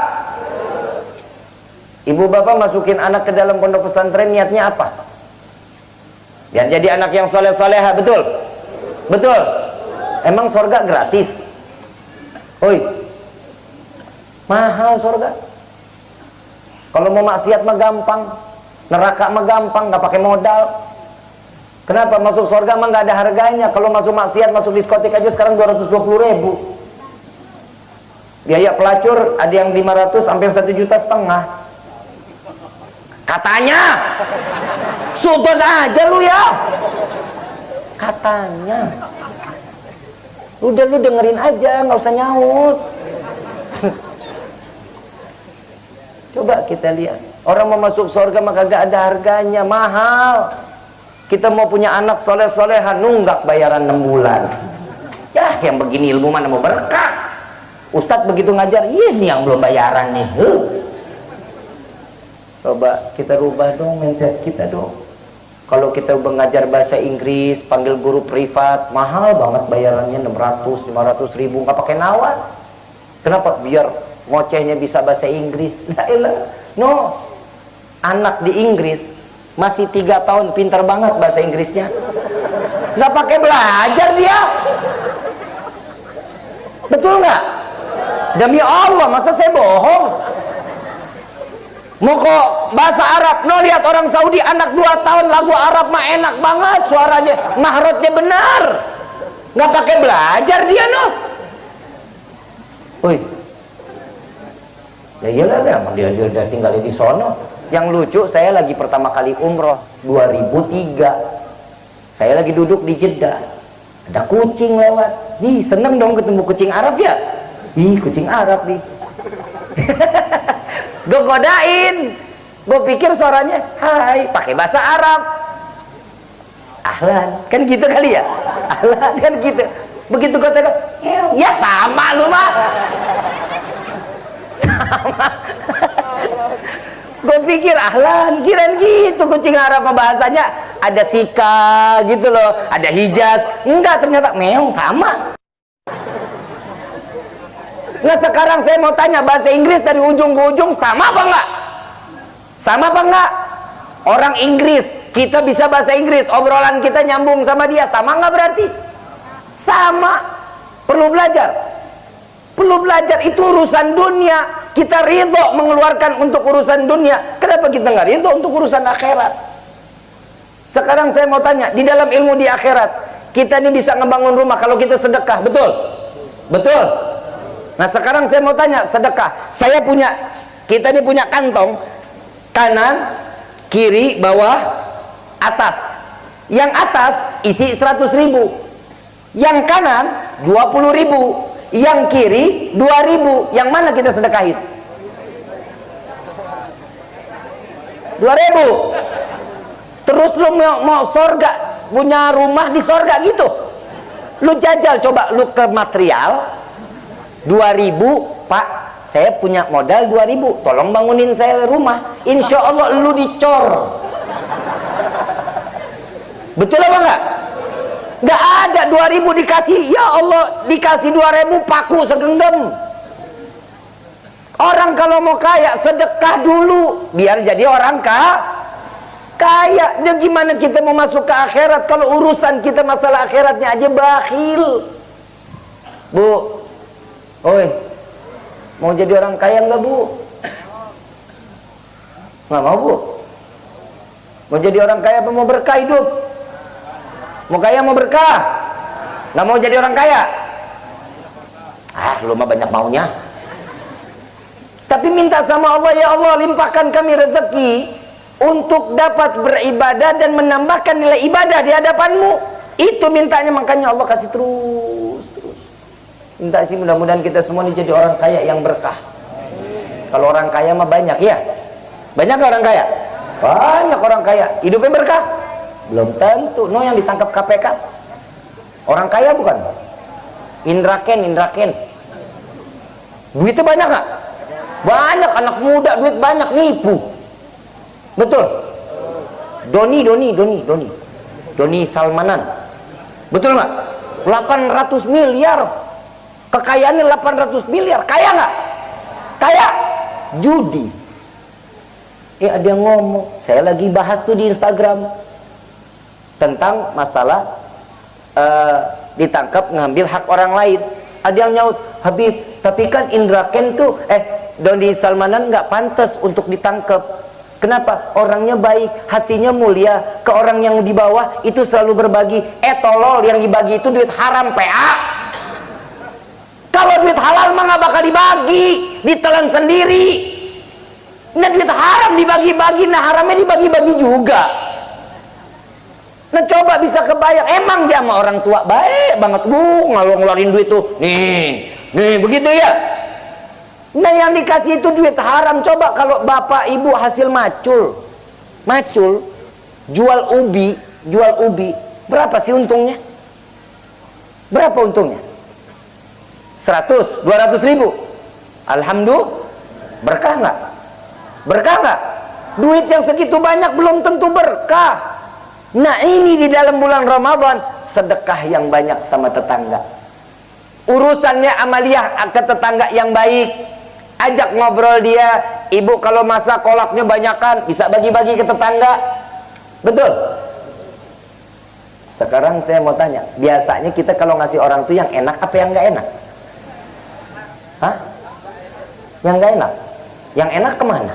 ibu bapak masukin anak ke dalam pondok pesantren niatnya apa? Biar jadi anak yang soleh-soleha, betul? Betul? Emang surga gratis? Oi, mahal surga. Kalau mau maksiat mah gampang, neraka mah gampang, nggak pakai modal. Kenapa? Masuk surga mah nggak ada harganya. Kalau masuk maksiat, masuk diskotik aja sekarang 220.000. Biaya pelacur ada yang 500 sampai 1,5 juta. Katanya, sudut aja lu ya. Katanya, udah lu dengerin aja, nggak usah nyaut. Coba kita lihat, orang mau masuk surga maka gak ada harganya, mahal. Kita mau punya anak soleh-solehan, nunggak bayaran 6 bulan. Ya, yang begini ilmu mana mau berkah. Ustadz begitu ngajar, ini yang belum bayaran nih. Coba kita rubah dong mindset kita dong. Kalau kita mengajar bahasa Inggris, panggil guru privat, mahal banget bayarannya, 600-500 ribu, nggak pakai nawar. Kenapa? Biar ngocehnya bisa bahasa Inggris. No, anak di Inggris masih 3 tahun, pintar banget bahasa Inggrisnya, nggak pakai belajar dia. Betul nggak? Demi Allah, masa saya bohong? Mau kok bahasa Arab? No, lihat orang Saudi anak 2 tahun lagu Arab mah enak banget suaranya, mahrotnya benar, nggak pakai belajar dia. No, woi, ya iyalah, emang dia sudah tinggal di sono. Yang lucu, saya lagi pertama kali umroh 2003, saya lagi duduk di Jeddah, ada kucing lewat. Ih, seneng dong ketemu kucing Arab ya. Ih, kucing Arab nih. Gue godain, gue pikir suaranya hai, pakai bahasa Arab, ahlan, kan gitu kali ya, ahlan kan gitu. Begitu gue tanya, ya sama lu mah, sama. Gue pikir ahlan, kirain gitu kucing Arab bahasanya ada sika gitu loh, ada hijaz, enggak, ternyata meong, sama. Nah sekarang saya mau tanya, bahasa Inggris dari ujung ke ujung sama apa enggak? Sama apa enggak? Orang Inggris, kita bisa bahasa Inggris, obrolan kita nyambung sama dia, sama enggak berarti? Sama. Perlu belajar. Perlu belajar, itu urusan dunia. Kita ridho mengeluarkan untuk urusan dunia. Kenapa kita nggak ridho untuk urusan akhirat? Sekarang saya mau tanya, di dalam ilmu di akhirat, kita ini bisa ngebangun rumah kalau kita sedekah, betul? Betul? Nah sekarang saya mau tanya, sedekah, saya punya, kita ini punya kantong, kanan, kiri, bawah, atas. Yang atas isi 100.000, yang kanan 20.000, yang kiri 2.000. Yang mana kita sedekahin? 2.000. Terus lu mau sorga, punya rumah di sorga gitu, lu jajal, coba lu ke material 2.000, Pak, saya punya modal 2.000, tolong bangunin saya rumah, insya Allah lu dicor. Betul apa enggak? Enggak ada 2.000 dikasih, ya Allah, dikasih 2.000 paku segenggam. Orang kalau mau kaya sedekah dulu biar jadi orang kaya. Dan gimana kita mau masuk ke akhirat kalau urusan kita masalah akhiratnya aja bakhil? Bu, oi, mau jadi orang kaya enggak, Bu? Nggak mau, Bu? Mau jadi orang kaya apa mau berkah hidup? Mau kaya mau berkah? Nggak mau jadi orang kaya? Ah, lu mah banyak maunya. Tapi minta sama Allah, ya Allah, limpahkan kami rezeki untuk dapat beribadah dan menambahkan nilai ibadah di hadapan-Mu. Itu mintanya, makanya Allah kasih terus. Minta sih mudah-mudahan kita semua ini jadi orang kaya yang berkah. Kalau orang kaya mah banyak ya. Banyak gak orang kaya? Banyak orang kaya. Hidupnya berkah? Belum tentu. No, yang ditangkap KPK orang kaya bukan? Indra Ken. Duitnya banyak gak? Banyak, anak muda duit banyak, nipu. Betul? Doni Salmanan. Betul gak? 800 miliar Kekayaannya 800 miliar. Kaya nggak? Kaya. Judi. Ada yang ngomong, saya lagi bahas tuh di Instagram tentang masalah ditangkap ngambil hak orang lain. Ada yang nyaut, Habib, tapi kan Indra Ken tuh Doni Salmanan nggak pantas untuk ditangkap. Kenapa? Orangnya baik, hatinya mulia, ke orang yang di bawah itu selalu berbagi. Tolol, yang dibagi itu duit haram, PA. Kalau duit halal mah nggak bakal dibagi, ditelan sendiri. Nah duit haram dibagi-bagi, nah haramnya dibagi-bagi juga. Nah coba bisa kebayang, emang dia sama orang tua baik banget, ngeluarin duit tuh, nih begitu ya. Nah yang dikasih itu duit haram. Coba kalau bapak ibu hasil macul, jual ubi, berapa sih untungnya? Berapa untungnya? 100, 200 ribu. Alhamdulillah, berkah nggak? Berkah nggak? Duit yang segitu banyak belum tentu berkah. Nah ini di dalam bulan Ramadan, sedekah yang banyak sama tetangga. Urusannya amaliyah ke tetangga yang baik. Ajak ngobrol dia, ibu kalau masak kolaknya banyakan, bisa bagi-bagi ke tetangga. Betul? Sekarang saya mau tanya, biasanya kita kalau ngasih orang tuh yang enak apa yang nggak enak? Hah? Yang nggak enak? Yang enak kemana?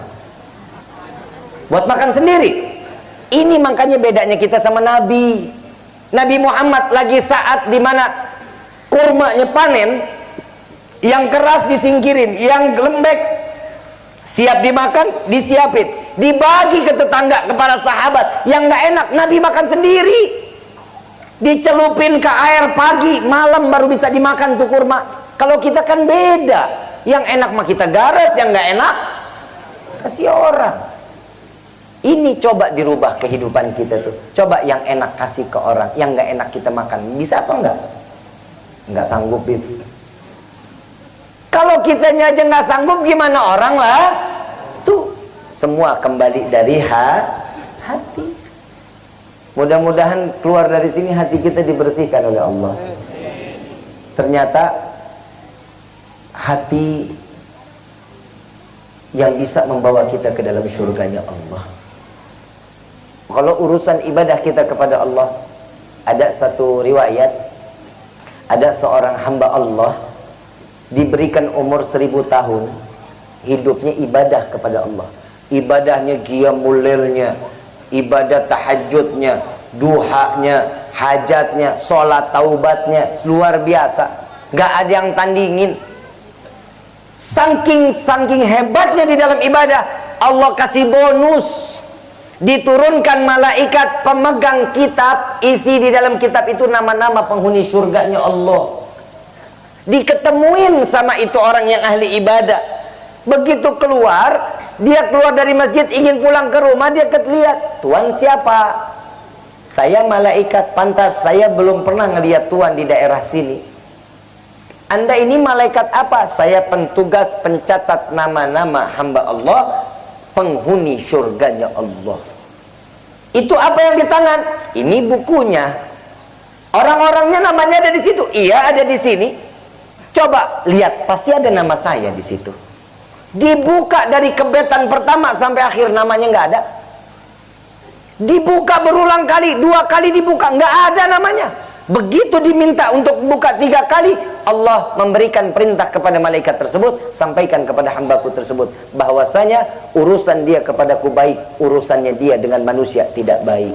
Buat makan sendiri. Ini makanya bedanya kita sama Nabi. Nabi Muhammad lagi saat dimana kurmanya panen, yang keras disingkirin, yang lembek siap dimakan, disiapin, dibagi ke tetangga, kepada sahabat. Yang nggak enak Nabi makan sendiri, dicelupin ke air pagi, malam baru bisa dimakan tuh kurma. Kalau kita kan beda, yang enak mah kita garis, yang nggak enak kasih orang. Ini coba dirubah kehidupan kita tuh. Coba yang enak kasih ke orang, yang nggak enak kita makan. Bisa apa enggak? Nggak sanggup itu. Kalau kitanya aja nggak sanggup, gimana orang lah? Tuh, semua kembali dari hati. Mudah-mudahan keluar dari sini hati kita dibersihkan oleh Allah. Ternyata hati yang bisa membawa kita ke dalam surganya Allah. Kalau urusan ibadah kita kepada Allah, ada satu riwayat, ada seorang hamba Allah diberikan umur 1000 tahun, hidupnya ibadah kepada Allah. Ibadahnya qiyamul lailnya, ibadah tahajudnya, duhanya, hajatnya, sholat taubatnya luar biasa, gak ada yang tandingin. Saking hebatnya di dalam ibadah, Allah kasih bonus. Diturunkan malaikat pemegang kitab, isi di dalam kitab itu nama-nama penghuni surganya Allah. Diketemuin sama itu orang yang ahli ibadah. Begitu keluar, dia keluar dari masjid ingin pulang ke rumah, dia lihat, Tuhan siapa? Saya malaikat, pantas saya belum pernah ngelihat Tuhan di daerah sini. Anda ini malaikat apa? Saya petugas pencatat nama-nama hamba Allah, penghuni surganya Allah. Itu apa yang di tangan? Ini bukunya. Orang-orangnya namanya ada di situ. Iya, ada di sini. Coba lihat, pasti ada nama saya di situ. Dibuka dari kebetan pertama sampai akhir, namanya nggak ada. Dibuka berulang kali, 2 kali dibuka, nggak ada namanya. Begitu diminta untuk buka 3 kali, Allah memberikan perintah kepada malaikat tersebut, sampaikan kepada hambaku tersebut bahwasanya urusan dia kepadaku baik, urusannya dia dengan manusia tidak baik.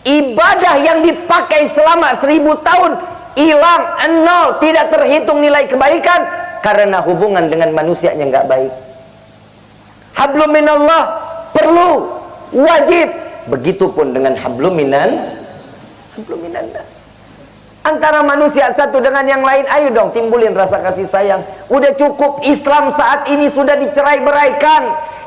Ibadah yang dipakai selama 1000 tahun hilang, nol, tidak terhitung nilai kebaikan karena hubungan dengan manusianya nggak baik. Hablum minallah perlu, wajib. Begitupun dengan hablum minan nas. Antara manusia satu dengan yang lain, ayo dong timbulin rasa kasih sayang. Udah cukup, Islam saat ini sudah dicerai-beraikan,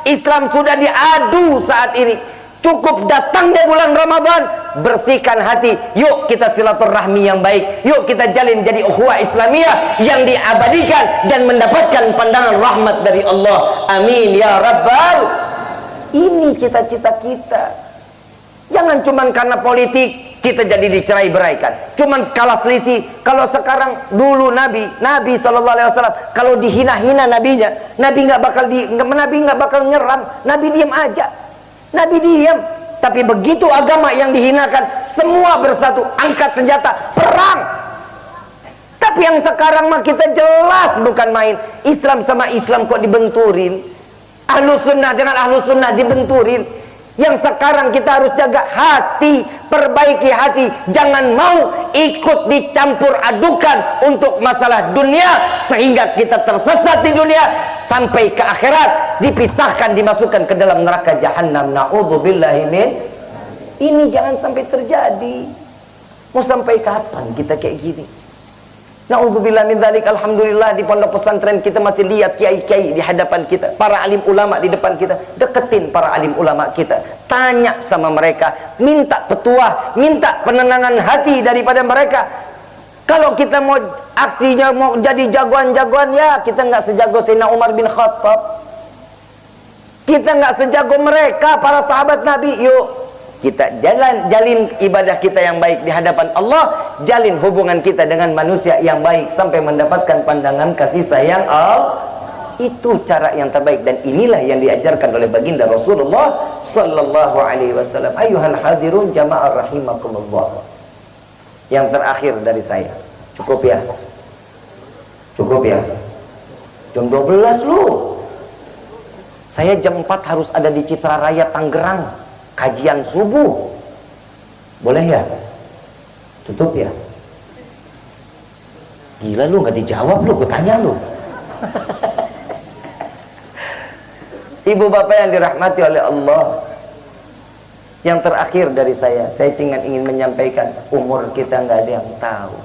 Islam sudah diadu saat ini. Cukup datangnya bulan Ramadan, bersihkan hati. Yuk kita silaturahmi yang baik, yuk kita jalin jadi ukhuwah Islamiyah yang diabadikan dan mendapatkan pandangan rahmat dari Allah. Amin ya rabbal. Ini cita-cita kita. Jangan cuman karena politik. kita jadi dicerai-beraikan. Cuman skala selisih. Kalau sekarang, dulu Nabi SAW kalau dihina-hina nabinya, Nabi nggak bakal nyeram, Nabi diam aja, Nabi diam. Tapi begitu agama yang dihinakan, semua bersatu, angkat senjata, perang. Tapi yang sekarang mah kita jelas bukan main. Islam sama Islam kok dibenturin, Ahlus Sunnah dengan Ahlus Sunnah dibenturin. Yang sekarang kita harus jaga hati, perbaiki hati, jangan mau ikut dicampur adukan untuk masalah dunia, sehingga kita tersesat di dunia sampai ke akhirat, dipisahkan, dimasukkan ke dalam neraka jahanam. Na'udzubillahi min. Ini jangan sampai terjadi. Mau sampai kapan kita kayak gini? Na'udzubillah min dzalik. Alhamdulillah di pondok pesantren kita masih lihat kiai-kiai di hadapan kita, para alim ulama di depan kita. Deketin para alim ulama kita, tanya sama mereka, minta petuah, minta penenangan hati daripada mereka. Kalau kita mau aksinya mau jadi jagoan-jagoan, ya kita nggak sejago Sayyidina Umar bin Khattab, kita nggak sejago mereka para sahabat Nabi. Yuk kita jalin ibadah kita yang baik di hadapan Allah, jalin hubungan kita dengan manusia yang baik sampai mendapatkan pandangan kasih sayang Allah. Itu cara yang terbaik, dan inilah yang diajarkan oleh baginda Rasulullah sallallahu alaihi wasallam. Ayuhal hadirun jamaah rahimakumullah. Yang terakhir dari saya, cukup ya? Cukup ya? Jam 12 lu. Saya jam 4 harus ada di Citra Raya Tangerang, kajian subuh. Boleh ya? Tutup ya? Gila lu, nggak dijawab lu, gue tanya lu. Ibu bapak yang dirahmati oleh Allah, yang terakhir dari saya cuma ingin menyampaikan, umur kita nggak ada yang tahu.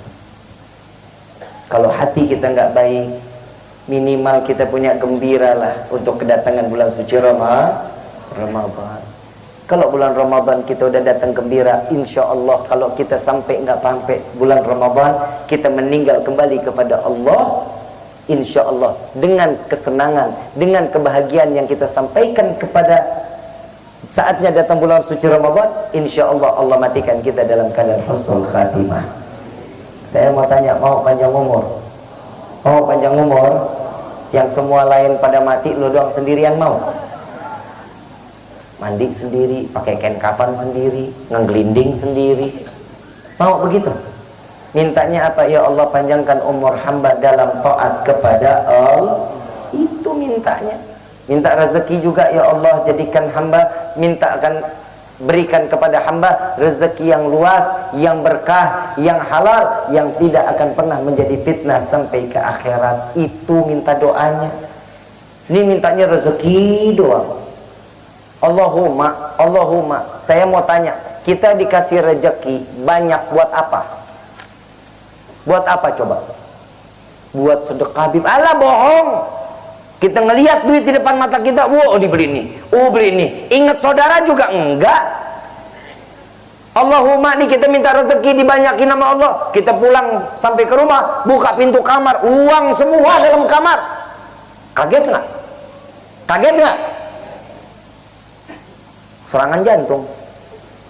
Kalau hati kita nggak baik, minimal kita punya gembira lah untuk kedatangan bulan suci Ramadan. Kalau bulan Ramadan kita udah datang gembira, insya Allah kalau kita sampai nggak sampai bulan Ramadan, kita meninggal kembali kepada Allah, insya Allah dengan kesenangan, dengan kebahagiaan yang kita sampaikan kepada saatnya datang bulan suci Ramadan, insya Allah Allah matikan kita dalam keadaan husnul khatimah. Saya mau tanya, mau panjang umur? Mau panjang umur? Yang semua lain pada mati, lu doang sendirian mau? Mandi sendiri, pakai kain kafan sendiri, ngeglinding sendiri, mau begitu? Mintanya apa? Ya Allah, panjangkan umur hamba dalam taat kepada Allah. Itu mintanya. Minta rezeki juga, ya Allah, jadikan hamba, mintakan, berikan kepada hamba rezeki yang luas, yang berkah, yang halal, yang tidak akan pernah menjadi fitnah sampai ke akhirat. Itu minta doanya. Ini mintanya rezeki doang. Allahumma, saya mau tanya, kita dikasih rezeki banyak buat apa? Buat apa coba? Buat sedekah. Alah, bohong. Kita ngelihat duit di depan mata kita, wow, dibeli ini, beli ini. Ingat saudara juga enggak. Allahumma, nih kita minta rezeki dibanyakin sama Allah. Kita pulang sampai ke rumah, buka pintu kamar, uang semua dalam kamar. Kaget nggak? Kaget nggak? Serangan jantung,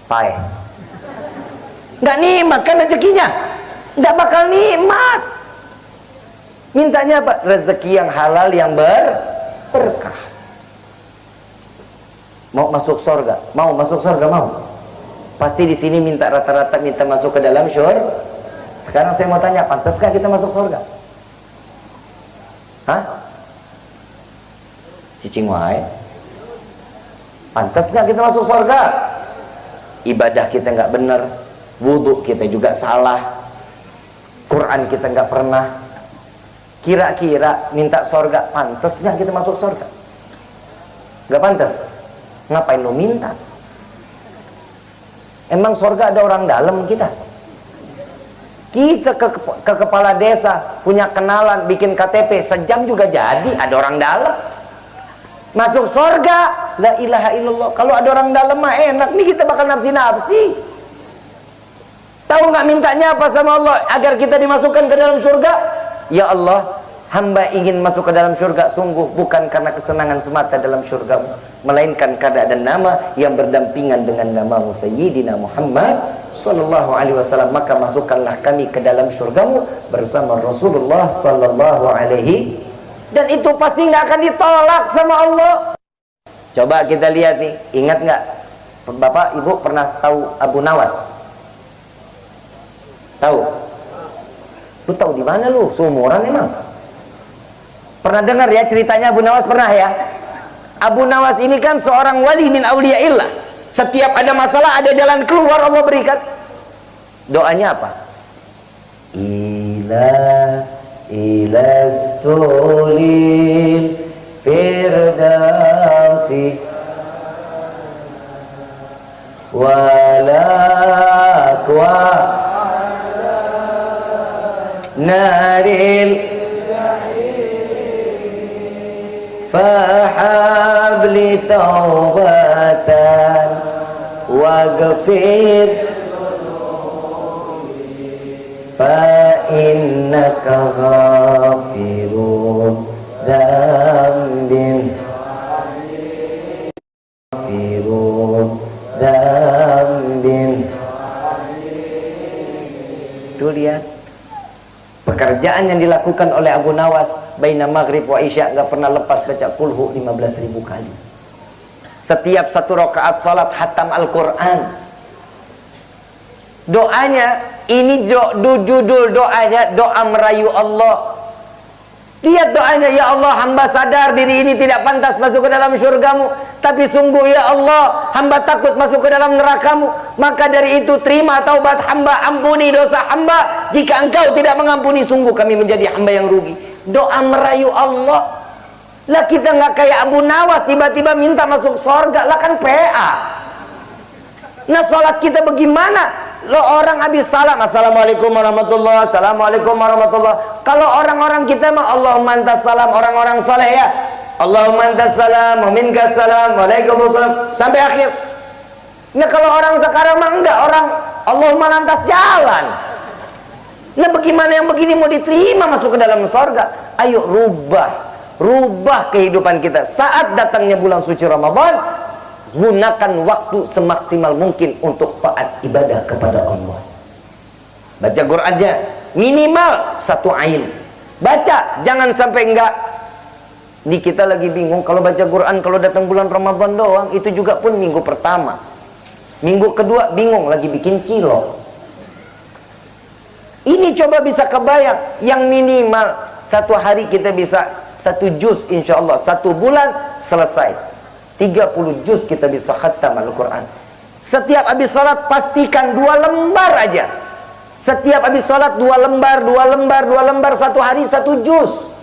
pai. Nggak nikmat kan rezekinya, nggak bakal nikmat. Mintanya apa? Rezeki yang halal, yang berkah. Mau masuk surga? Mau masuk surga? Mau? Pasti di sini minta rata-rata minta masuk ke dalam surga. Sekarang saya mau tanya, pantaskah kita masuk surga? Hah? Cicing wae. Pantas nggak kita masuk surga? Ibadah kita nggak benar, wudhu kita juga salah, Quran kita nggak pernah. Kira-kira minta surga, pantas nggak kita masuk surga? Nggak pantas. Ngapain lo minta? Emang surga ada orang dalam kita? Kita ke kepala desa, punya kenalan, bikin KTP, sejam juga jadi, ada orang dalam. Masuk surga, la ilaha illallah. Kalau ada orang dalam mah enak, nih kita bakal nafsi-nafsi. Tahu nggak mintanya apa sama Allah agar kita dimasukkan ke dalam surga? Ya Allah, hamba ingin masuk ke dalam surga, sungguh bukan karena kesenangan semata dalam surgamu, melainkan kada dan nama yang berdampingan dengan namamu Sayyidina Muhammad sallallahu alaihi wasallam, maka masukkanlah kami ke dalam surgamu bersama Rasulullah sallallahu alaihi. Dan itu pasti nggak akan ditolak sama Allah. Coba kita lihat nih, ingat nggak Bapak Ibu pernah tahu Abu Nawas? Tahu? Lu tahu di mana lu? Seumuran emang. Pernah dengar ya ceritanya Abu Nawas, pernah ya? Abu Nawas ini kan seorang wali min auliyaillah. Setiap ada masalah, ada jalan keluar Allah berikan. Doanya apa? Ilastulil firdausi walakwa naril fahabli taubatan waghfir fa innaka ghafirun dzambin ghafirun dzambin. Tuh lihat pekerjaan yang dilakukan oleh Abu Nawas baina maghrib wa isya, nggak pernah lepas baca kulhu 15.000 kali. Setiap satu rakaat salat hatam Al-Quran. Doanya ini judul doanya doa merayu Allah. Lihat doanya, ya Allah, hamba sadar diri ini tidak pantas masuk ke dalam syurgamu, tapi sungguh ya Allah, hamba takut masuk ke dalam nerakamu. Maka dari itu terima taubat hamba, ampuni dosa hamba. Jika engkau tidak mengampuni, sungguh kami menjadi hamba yang rugi. Doa merayu Allah. Lah kita nggak kayak Abu Nawas tiba-tiba minta masuk surga, lah kan PA. Nah sholat kita bagaimana? Lo orang habis salam, assalamualaikum warahmatullah, assalamualaikum warahmatullah. Kalau orang-orang kita mah Allahumma antas salam, orang-orang soleh ya, Allahumma antas salam, wa minkas salam, waalaikumsalam, sampai akhir. Nah kalau orang sekarang mah enggak, orang Allahumma lantas jalan. Nah bagaimana yang begini mau diterima masuk ke dalam surga? Ayo rubah kehidupan kita. Saat datangnya bulan suci Ramadan, gunakan waktu semaksimal mungkin untuk taat ibadah kepada Allah. Baca Qur'annya minimal 1 ain. Baca, jangan sampai enggak. Di kita lagi bingung kalau baca Quran kalau datang bulan Ramadan doang, itu juga pun minggu pertama. Minggu kedua bingung lagi bikin cilok. Ini coba bisa kebayang, yang minimal 1 hari kita bisa 1 juz insyaallah, 1 bulan selesai. 30 juz kita bisa khatam Al-Quran. Setiap habis sholat pastikan 2 lembar aja. Setiap habis sholat 2 lembar, 1 hari 1 juz.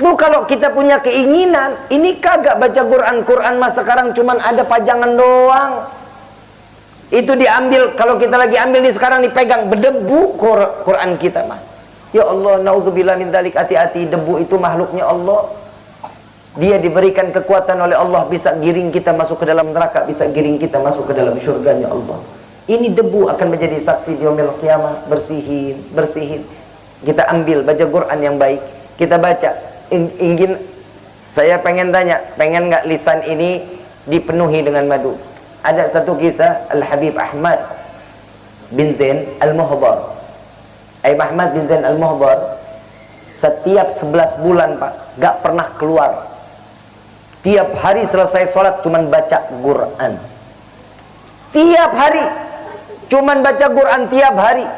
Lu kalau kita punya keinginan, ini kagak baca Quran mas sekarang cuman ada pajangan doang. Itu diambil, kalau kita lagi ambil nih sekarang dipegang, berdebu Quran kita mah. Ya Allah, naudzubillah min dzalik, hati-hati, debu itu makhluknya Allah. Dia diberikan kekuatan oleh Allah, bisa giring kita masuk ke dalam neraka, bisa giring kita masuk ke dalam syurganya Allah. Ini debu akan menjadi saksi di yaumil qiyamah. Bersihin. Kita ambil, baca Quran yang baik, kita baca. Saya pengen tanya, pengen nggak lisan ini dipenuhi dengan madu? Ada satu kisah Al-Habib Ahmad bin Zain Al-Muhdar. Ahmad bin Zain Al-Muhdar setiap 11 bulan Pak, nggak pernah keluar. Tiap hari selesai sholat cuman baca Quran. Tiap hari cuman baca Quran tiap hari.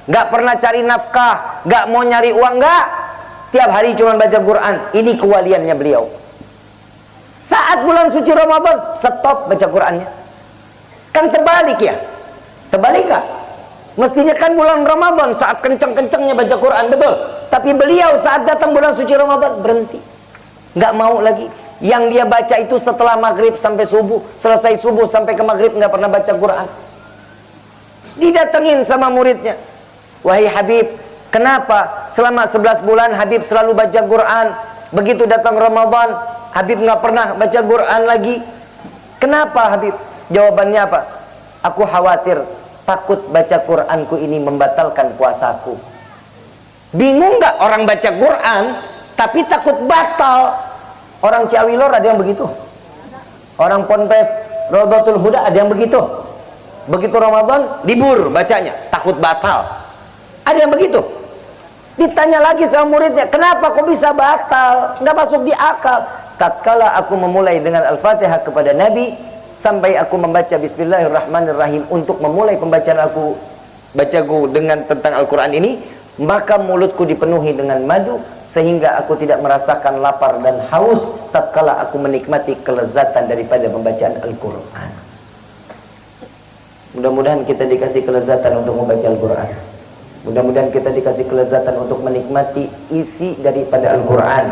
Nggak pernah cari nafkah, nggak mau nyari uang, nggak. Tiap hari cuman baca Quran. Ini kewaliannya beliau. Saat bulan suci Ramadan, stop baca Qurannya. Kan terbalik ya? Terbalik nggak? Mestinya kan bulan Ramadan saat kenceng-kencengnya baca Quran, betul. Tapi beliau saat datang bulan suci Ramadan berhenti. Nggak mau lagi. Yang dia baca itu setelah maghrib sampai subuh, selesai subuh sampai ke maghrib nggak pernah baca Quran. Didatengin sama muridnya, wahai Habib, kenapa selama 11 bulan Habib selalu baca Quran, begitu datang Ramadan Habib nggak pernah baca Quran lagi? Kenapa Habib? Jawabannya apa? Aku khawatir, takut baca Quranku ini membatalkan puasaku. Bingung nggak orang baca Quran tapi takut batal? Orang Ciawilor ada yang begitu. Orang Ponpes Raudhatul Huda ada yang begitu. Begitu Ramadan libur bacanya, takut batal. Ada yang begitu. Ditanya lagi sama muridnya, kenapa kok bisa batal? Nggak masuk di akal. Tatkala aku memulai dengan Al-Fatihah kepada Nabi, sampai aku membaca Bismillahirrahmanirrahim untuk memulai pembacaan bacaku dengan tentang Al-Quran ini, maka mulutku dipenuhi dengan madu sehingga aku tidak merasakan lapar dan haus tatkala aku menikmati kelezatan daripada pembacaan Al-Quran. Mudah-mudahan kita dikasih kelezatan untuk membaca Al-Quran. Mudah-mudahan kita dikasih kelezatan untuk menikmati isi daripada Al-Quran.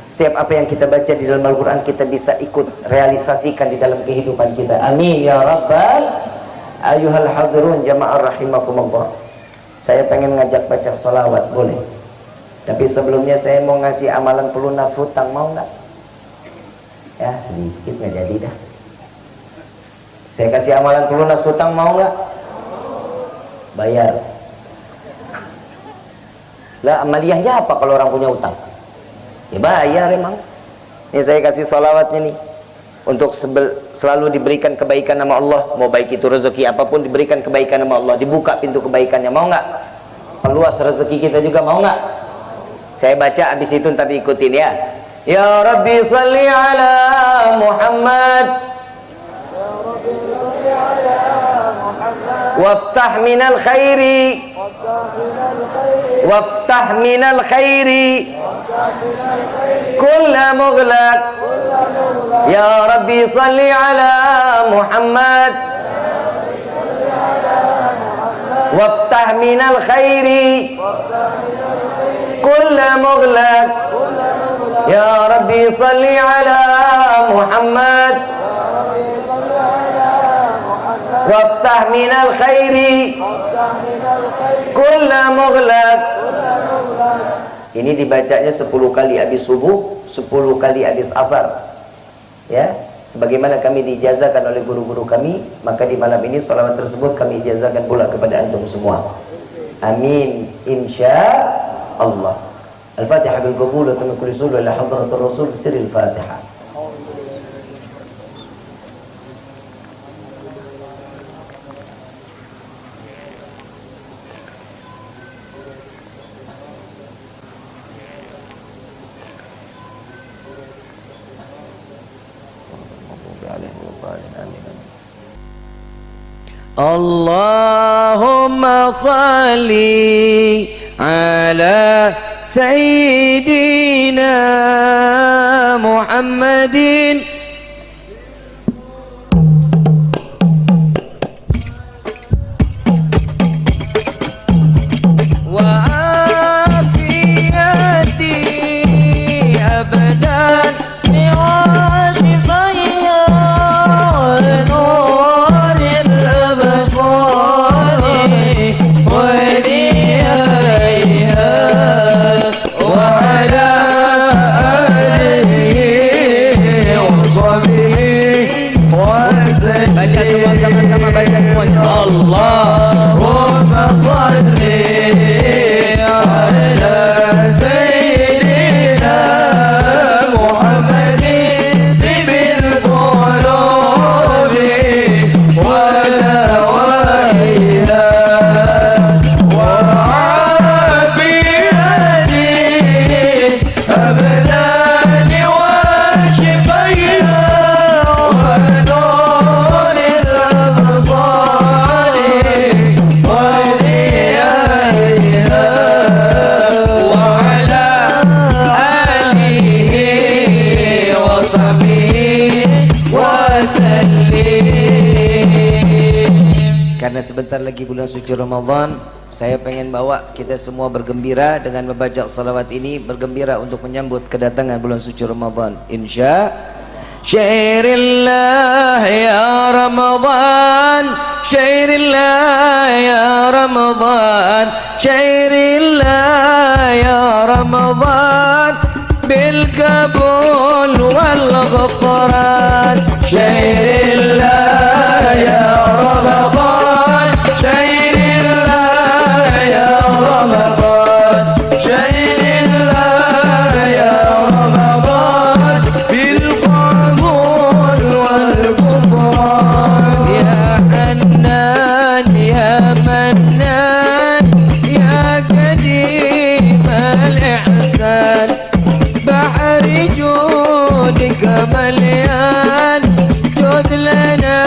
Setiap apa yang kita baca di dalam Al-Quran kita bisa ikut realisasikan di dalam kehidupan kita. Amin ya rabbal ayyuhal hadirun jama'ar rahimakumullah. Saya pengen ngajak baca salawat, boleh? Tapi sebelumnya saya mau ngasih amalan pelunas hutang, mau nggak? Ya sedikit nggak jadi dah. Saya kasih amalan pelunas hutang, mau nggak? Bayar. Lah amaliyahnya apa kalau orang punya utang? Ya bayar emang. Ini saya kasih salawatnya nih untuk selalu diberikan kebaikan nama Allah. Mau baik itu rezeki apapun diberikan kebaikan nama Allah, dibuka pintu kebaikannya, mau nggak? Perluas rezeki kita juga, mau nggak? Saya baca habis itu ntar ikutin ya. Ya Rabbi salli ala Muhammad waftah minal khairi waftah minal khairi kulla mughlaq. Ya Rabbi salli ala Muhammad waftah minal khairi kulla mughlaq. Ya Rabbi salli ala Muhammad waftah minal khairi kulla mughlaq. Ini dibacanya 10 kali habis subuh, 10 kali habis asar. Ya, sebagaimana kami diijazakan oleh guru-guru kami, maka di malam ini salawat tersebut kami ijazakan pula kepada antum semua. Amin insya Allah. Al-Fatihah bil qabul wa tamam kulli sulh ila hadratir rasul sirril Fatihah. Allahumma salli ala Sayyidina Muhammadin wa afiyati abadan wa shifaya wa nuril absari wa diyaiha wa ala alihi wa sahbihi wa sallam. Baca semua sama-sama, baca semuanya. Allahumma salli ala Sayyidina Muhammadin bil qulubi wa dawaiha wa afiyati abdani wa shifaiha wa nuril absari wa diyaiha wa ala alihi wa sahbihi wa sallim. Karena sebentar lagi bulan suci Ramadan, saya pengen bawa kita semua bergembira dengan membaca salawat ini, bergembira untuk menyambut kedatangan bulan suci Ramadan. Insya Syairillah ya Ramadan, Syairillah ya Ramadan, Syairillah ya Ramadan bil qabul wal ghufran. Syairillah ya Ramadan, Syairillah ya Ramadan, Syairillah ya Ramadan bil qabul wal يا منان يا قديم الإحسان بحر جودك مليان جود لنا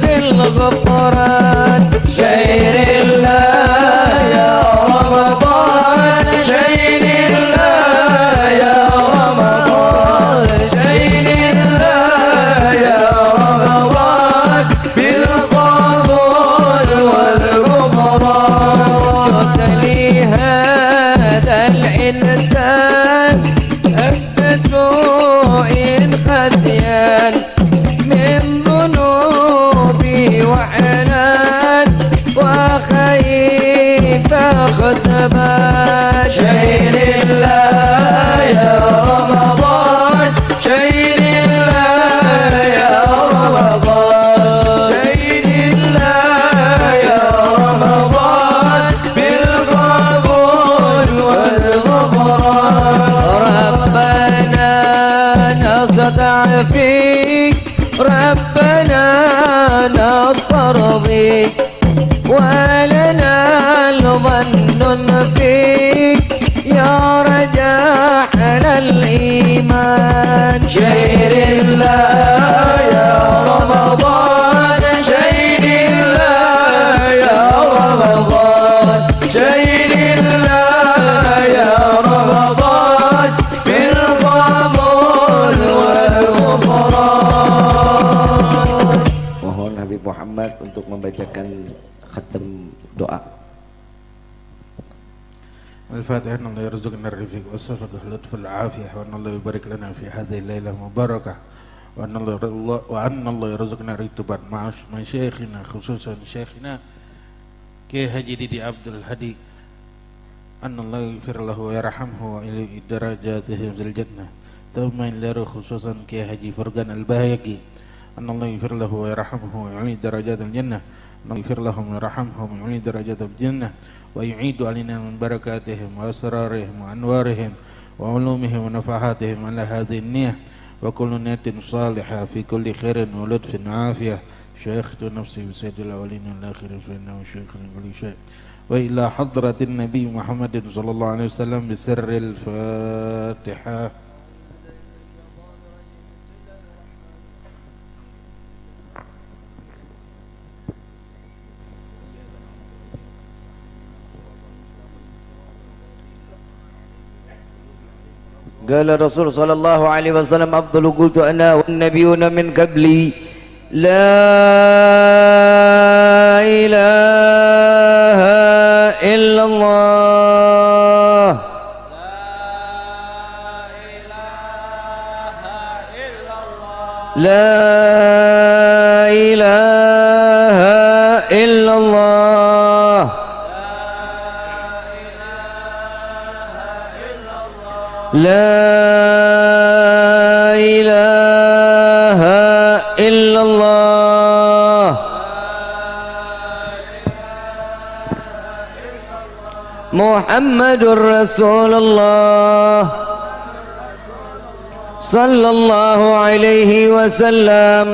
بالغفران شهر الله يا رمضان شهر الله يا رمضان شهر الله يا رمضان بالقبول والغفران جود لي هذا الإنسان سوء خذيان من ذنوبي وعنان وخيف خذبان شهر الله يا رمضان شهر الله يا رمضان شهر الله يا رمضان بالقبول والغفران ربنا نصدع فيك ربنا نسترضيك ولنا الظن فيك يا رجاء على الإيمان شهر الله يا رمضان شهر الله يا رمضان شهر الله يا رمضان بالقبول والغفران. Mohon Habib Muhammad untuk membacakan khatam doa. الفاتحة أن الله يرزقنا الرفق والصفة واللطف والعافية وأن الله يبارك لنا في هذه الليلة المباركة وأن الله يرزقنا رتبا مع مشايخنا خصوصا شيخنا كي حجي ديدي عبد الهادي أن الله يغفر له ويرحمه وإلى درجاته في الجنة ثم إلى خصوصا كي حجي فرقان الباهقي أن الله يغفر له ويرحمه ويعلي درجات الجنة يغفر لهم ويرحمهم ويعلي درجات الجنة ويعيد علينا من بركاتهم وأسرارهم وأنوارهم وعلومهم ونفحاتهم على هذه النية وكل نية صالحة في كل خير ولطف وعافية شيخت نفسي بسيد الأولين والآخرين فإنه شيخ لكل شيء وإلى حضرة النبي محمد صلى الله عليه وسلم بسر الفاتحة. قال الرسول صلى الله عليه وسلم أفضل قلت أنا والنبيون من قبلي لا إله إلا الله لا إله إلا الله لا إله إلا الله محمد رسول الله صلى الله عليه وسلم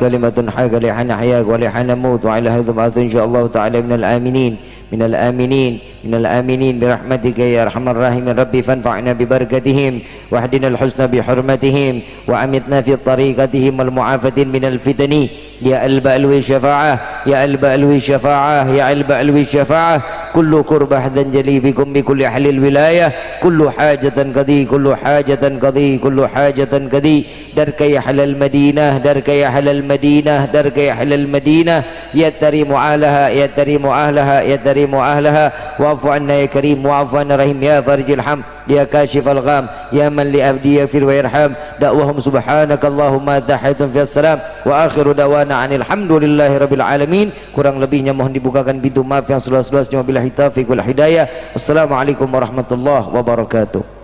كلمة حق لحن حياك ولحن موت وعلى هذا بعث إن شاء الله تعالى من الآمنين من الآمنين من الآمنين برحمتك يا أرحم الراحمين ربي فانفعنا ببركتهم واهدنا الحسنى بحرمتهم وأمتنا في طريقتهم والمعافاة من الفتن يا البألوي الشفاعة يا البألوي الشفاعة يا البألوي الشفاعة كل قرب حدا جلي بكم بكل أهل الولاية كل حاجة قضي كل حاجة قضي كل حاجة قضي درك يا أهل المدينة درك يا أهل المدينة درك يا أهل المدينة يا تريم أهلها يا تريم أهلها يا تريم أهلها واعف عنا يا كريم واعف عنا رحيم يا فرج الحم يا كاشف الغام يا من لأبدي يغفر ويرحم دعوهم سبحانك اللهم تحية في السلام وآخر دعوانا عن الحمد لله رب العالمين. Kurang lebihnya mohon dibukakan pintu maaf yang seluas-luasnya. Wabillahi taufiq wal hidayah. Wassalamualaikum warahmatullahi wabarakatuh.